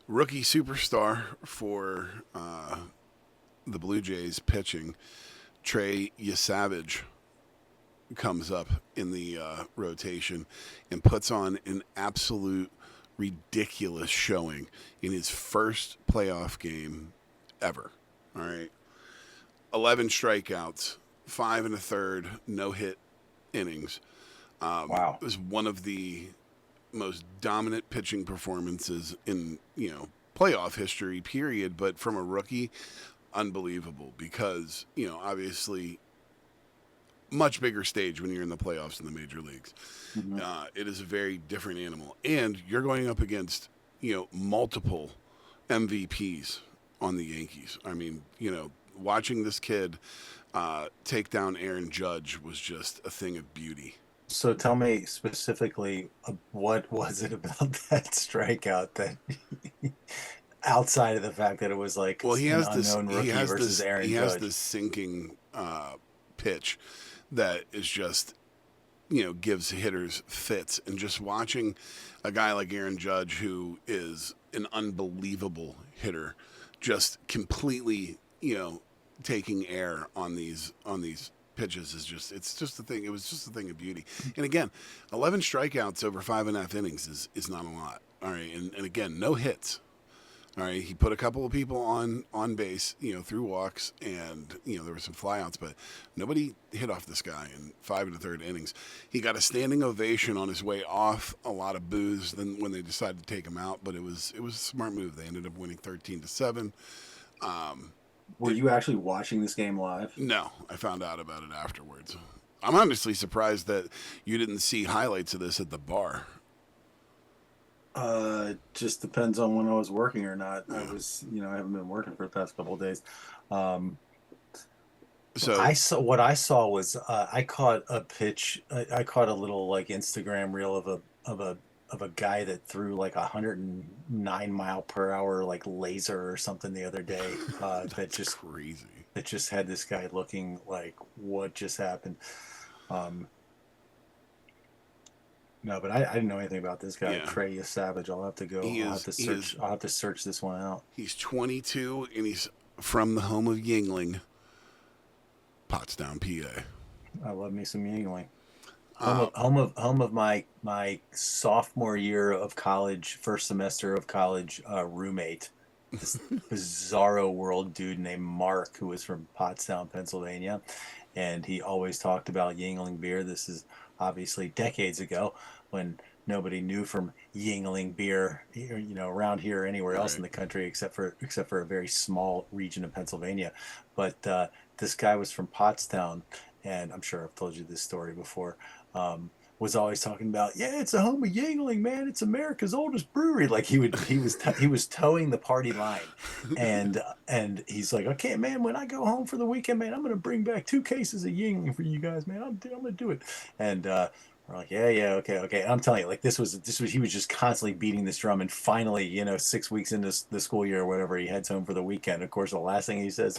[SPEAKER 2] rookie superstar for the Blue Jays pitching, Trey Yesavage, comes up in the rotation and puts on an absolute ridiculous showing in his first playoff game ever. All right. 11 strikeouts, 5 1/3 no-hit innings.
[SPEAKER 3] Wow.
[SPEAKER 2] It was one of the most dominant pitching performances in, playoff history, period. But from a rookie, unbelievable because, obviously much bigger stage when you're in the playoffs in the major leagues.
[SPEAKER 3] Mhm.
[SPEAKER 2] It is a very different animal. And you're going up against, multiple MVPs on the Yankees. I mean, watching this kid take down Aaron Judge was just a thing of beauty.
[SPEAKER 3] So tell me specifically, what was it about that strikeout that outside of the fact that it was like
[SPEAKER 2] Well,
[SPEAKER 3] an unknown rookie versus Aaron
[SPEAKER 2] he
[SPEAKER 3] Judge?
[SPEAKER 2] has this sinking pitch that is just, gives hitters fits. And just watching a guy like Aaron Judge, who is an unbelievable hitter, just completely, taking air on these pitches it's just a thing. It was just a thing of beauty. And again, 11 strikeouts over 5.5 innings is not a lot. All right. And again, no hits. All right. He put a couple of people on base, through walks, and, there were some flyouts, but nobody hit off this guy in 5 1/3 innings. He got a standing ovation on his way off, a lot of boos then when they decided to take him out, but it was a smart move. They ended up winning 13-7.
[SPEAKER 4] Were you actually watching this game live?
[SPEAKER 2] No, I found out about it afterwards. I'm honestly surprised that you didn't see highlights of this at the bar.
[SPEAKER 4] Just depends on when I was working or not. I haven't been working for the past couple of days.
[SPEAKER 2] So
[SPEAKER 3] what I saw was I caught a pitch. I caught a little like Instagram reel of a guy that threw like 109 mile per hour like laser or something the other day. That just
[SPEAKER 2] crazy.
[SPEAKER 3] That just had this guy looking like, what just happened? No, but I didn't know anything about this guy.
[SPEAKER 2] Yeah.
[SPEAKER 3] Trey Savage. I'll have to go. I'll have to search this one out.
[SPEAKER 2] He's 22 and he's from the home of Yingling, Pottstown, PA.
[SPEAKER 3] I love me some Yingling. Home of my sophomore year of college, first semester of college roommate, this bizarro world dude named Mark, who was from Pottstown, Pennsylvania, and he always talked about Yingling beer. This is obviously decades ago when nobody knew from Yingling beer, around here or anywhere else in the country except for a very small region of Pennsylvania. But this guy was from Pottstown, and I'm sure I've told you this story before. Was always talking about, yeah, it's a home of Yingling, man. It's America's oldest brewery. Like he was towing the party line, and he's like, okay, man, when I go home for the weekend, man, I'm gonna bring back 2 cases of Yingling for you guys, man. I'm gonna do it. And we're like, yeah, okay. And I'm telling you, like this was he was just constantly beating this drum, and finally, 6 weeks into the school year or whatever, he heads home for the weekend. Of course, the last thing he says,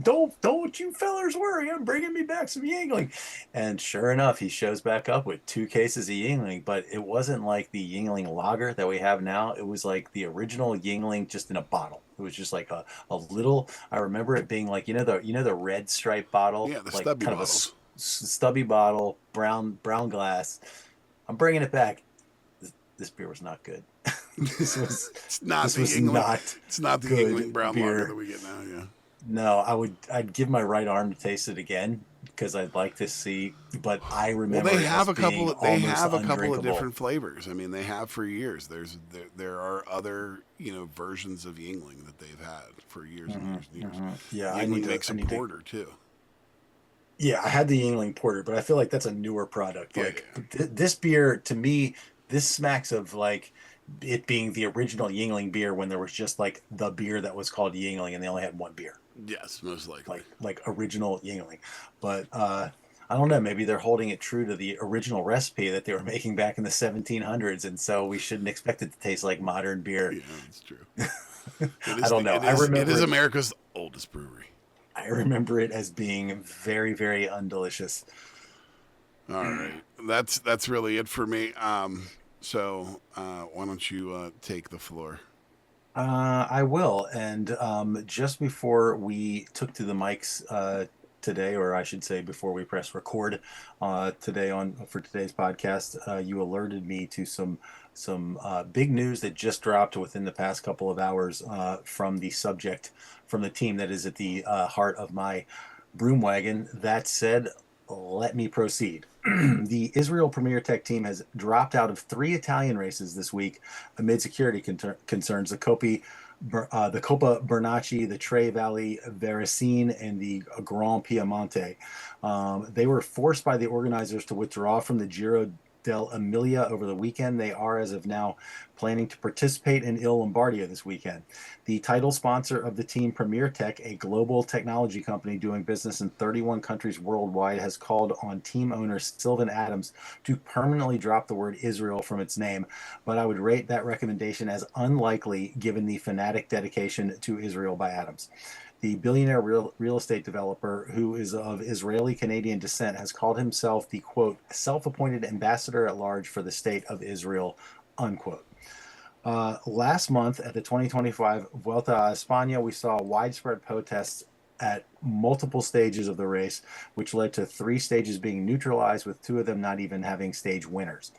[SPEAKER 3] don't you fellers worry, I'm bringing me back some Yingling. And sure enough, he shows back up with 2 cases of Yingling, but it wasn't like the Yingling lager that we have now. It was like the original Yingling, just in a bottle. It was just like a little. I remember it being like the red stripe bottle,
[SPEAKER 2] Yeah, the
[SPEAKER 3] like
[SPEAKER 2] stubby
[SPEAKER 3] kind
[SPEAKER 2] bottles.
[SPEAKER 3] of a stubby bottle, brown glass. I'm bringing it back. This beer was not good.
[SPEAKER 2] It's not
[SPEAKER 3] this
[SPEAKER 2] the
[SPEAKER 3] was
[SPEAKER 2] Yingling.
[SPEAKER 3] not
[SPEAKER 2] It's not the
[SPEAKER 3] good
[SPEAKER 2] Yingling brown
[SPEAKER 3] beer.
[SPEAKER 2] lager that we get now. Yeah.
[SPEAKER 3] No, I'd give my right arm to taste it again because I'd like to see. But I remember
[SPEAKER 2] They have a couple of
[SPEAKER 3] undrinkable.
[SPEAKER 2] different flavors. I mean, they have for years. There are other versions of Yingling that they've had for years and years and years.
[SPEAKER 3] Yeah,
[SPEAKER 2] Yingling makes a porter too.
[SPEAKER 3] Yeah, I had the Yingling Porter, but I feel like that's a newer product. This beer, to me, this smacks of like it being the original Yingling beer when there was just like the beer that was called Yingling and they only had one beer.
[SPEAKER 2] Yes, most likely.
[SPEAKER 3] Like original Yingling. But I don't know, maybe they're holding it true to the original recipe that they were making back in the 1700s, and so we shouldn't expect it to taste like modern beer.
[SPEAKER 2] Yeah, that's true.
[SPEAKER 3] I don't know.
[SPEAKER 2] It is America's oldest brewery.
[SPEAKER 3] I remember it as being very, very undelicious.
[SPEAKER 2] All right, that's really it for me. So why don't you take the floor?
[SPEAKER 3] I will. And just before we took to the mics today, or I should say before we press record today for today's podcast, you alerted me to some big news that just dropped within the past couple of hours from the team that is at the heart of my Broom Wagon. That said, let me proceed. The Israel Premier Tech team has dropped out of 3 Italian races this week amid security concerns. The Coppa Bernacchi, the Tre Valli Veracine, and the Grand Piemonte. They were forced by the organizers to withdraw from the Giro dell'Emilia over the weekend. They are, as of now, planning to participate in Il Lombardia this weekend. The title sponsor of the team, Premier Tech, a global technology company doing business in 31 countries worldwide, has called on team owner Sylvan Adams to permanently drop the word Israel from its name, but I would rate that recommendation as unlikely given the fanatic dedication to Israel by Adams. The billionaire real estate developer, who is of Israeli-Canadian descent, has called himself the, quote, self-appointed ambassador at large for the state of Israel, unquote. Last month at the 2025 Vuelta a España, we saw widespread protests at multiple stages of the race, which led to 3 stages being neutralized, with 2 of them not even having stage winners.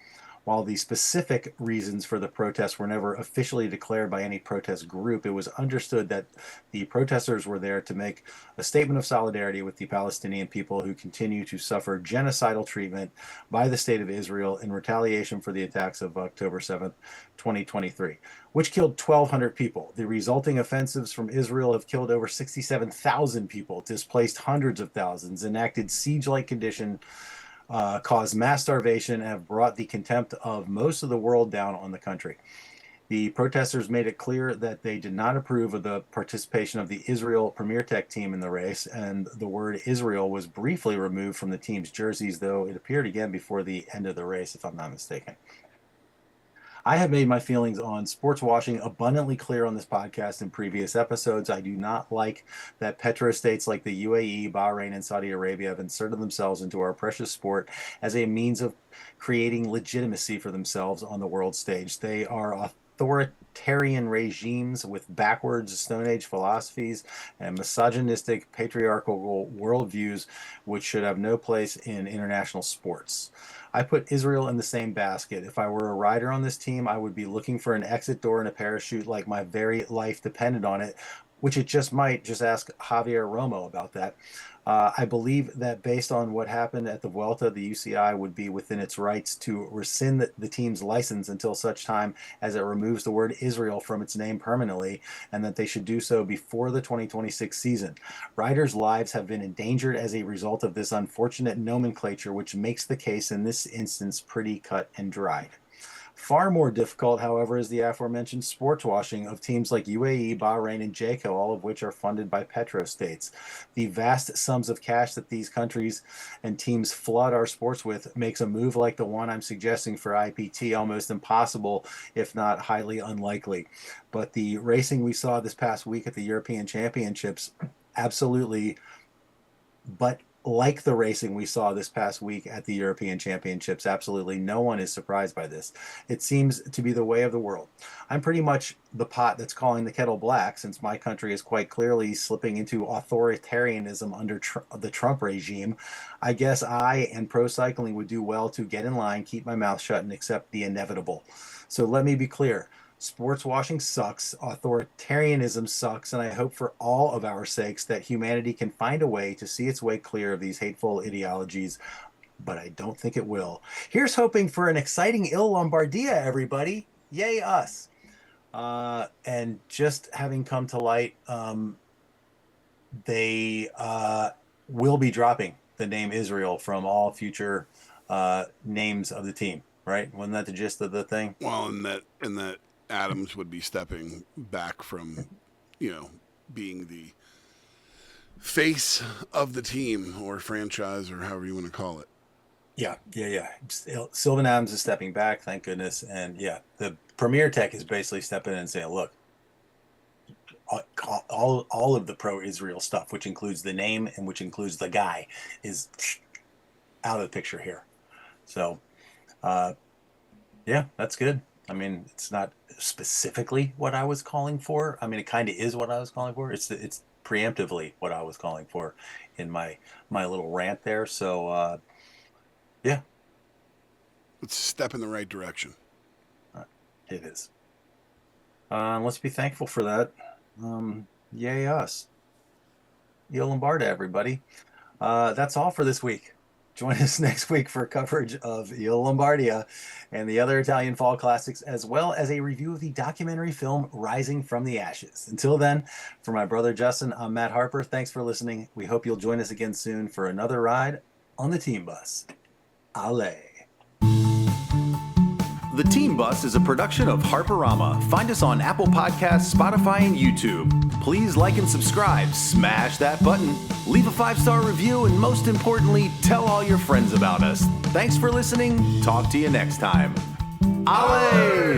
[SPEAKER 3] While the specific reasons for the protests were never officially declared by any protest group, it was understood that the protesters were there to make a statement of solidarity with the Palestinian people who continue to suffer genocidal treatment by the state of Israel in retaliation for the attacks of October 7th, 2023, which killed 1,200 people. The resulting offensives from Israel have killed over 67,000 people, displaced hundreds of thousands, enacted siege-like conditions, caused mass starvation, and have brought the contempt of most of the world down on the country. The protesters made it clear that they did not approve of the participation of the Israel Premier Tech team in the race, and the word Israel was briefly removed from the team's jerseys, though it appeared again before the end of the race, if I'm not mistaken. I have made my feelings on sports washing abundantly clear on this podcast in previous episodes. I do not like that petrostates like the UAE, Bahrain, and Saudi Arabia have inserted themselves into our precious sport as a means of creating legitimacy for themselves on the world stage. They are authoritarian regimes with backwards Stone Age philosophies and misogynistic patriarchal worldviews, which should have no place in international sports. I put Israel in the same basket. If I were a rider on this team, I would be looking for an exit door and a parachute like my very life depended on it, which it just might. Just ask Javier Romo about that. I believe that based on what happened at the Vuelta, the UCI would be within its rights to rescind the team's license until such time as it removes the word Israel from its name permanently, and that they should do so before the 2026 season. Riders' lives have been endangered as a result of this unfortunate nomenclature, which makes the case in this instance pretty cut and dried. Far more difficult, however, is the aforementioned sports washing of teams like UAE, Bahrain, and JACO, all of which are funded by petrostates. The vast sums of cash that these countries and teams flood our sports with makes a move like the one I'm suggesting for IPT almost impossible, if not highly unlikely. But the racing we saw this past week at the European Championships, absolutely, but like the racing we saw this past week at the European Championships, absolutely no one is surprised by this. It seems to be the way of the world. I'm pretty much the pot that's calling the kettle black, since my country is quite clearly slipping into authoritarianism under the Trump regime. I guess I and pro cycling would do well to get in line, keep my mouth shut, and accept the inevitable. So let me be clear. Sports washing sucks, authoritarianism sucks, and I hope for all of our sakes that humanity can find a way to see its way clear of these hateful ideologies, but I don't think it will. Here's hoping for an exciting Il Lombardia, everybody. Yay us. And just having come to light, they will be dropping the name Israel from all future names of the team, right? Wasn't that the gist of the thing?
[SPEAKER 2] Well, and that Adams would be stepping back from, being the face of the team or franchise or however you want to call it.
[SPEAKER 3] Yeah. Sylvan Adams is stepping back, thank goodness. And yeah, the Premier Tech is basically stepping in and saying, look, all of the pro-Israel stuff, which includes the name and which includes the guy, is out of the picture here. So, yeah, that's good. I mean, it's not specifically what I was calling for. I mean, it kind of is what I was calling for. It's preemptively what I was calling for in my little rant there. So yeah,
[SPEAKER 2] It's a step in the right direction.
[SPEAKER 3] it is. Let's be thankful for that. Yay us. Io Lombarda, everybody. That's all for this week. Join us next week for coverage of Io Lombardia and the other Italian fall classics, as well as a review of the documentary film Rising from the Ashes. Until then, for my brother Justin, I'm Matt Harper. Thanks for listening. We hope you'll join us again soon for another ride on the Team Bus. Ale.
[SPEAKER 1] The Team Bus is a production of Harperama. Find us on Apple Podcasts, Spotify, and YouTube. Please like and subscribe, smash that button, leave a 5-star review, and most importantly, tell all your friends about us. Thanks for listening. Talk to you next time. Ale!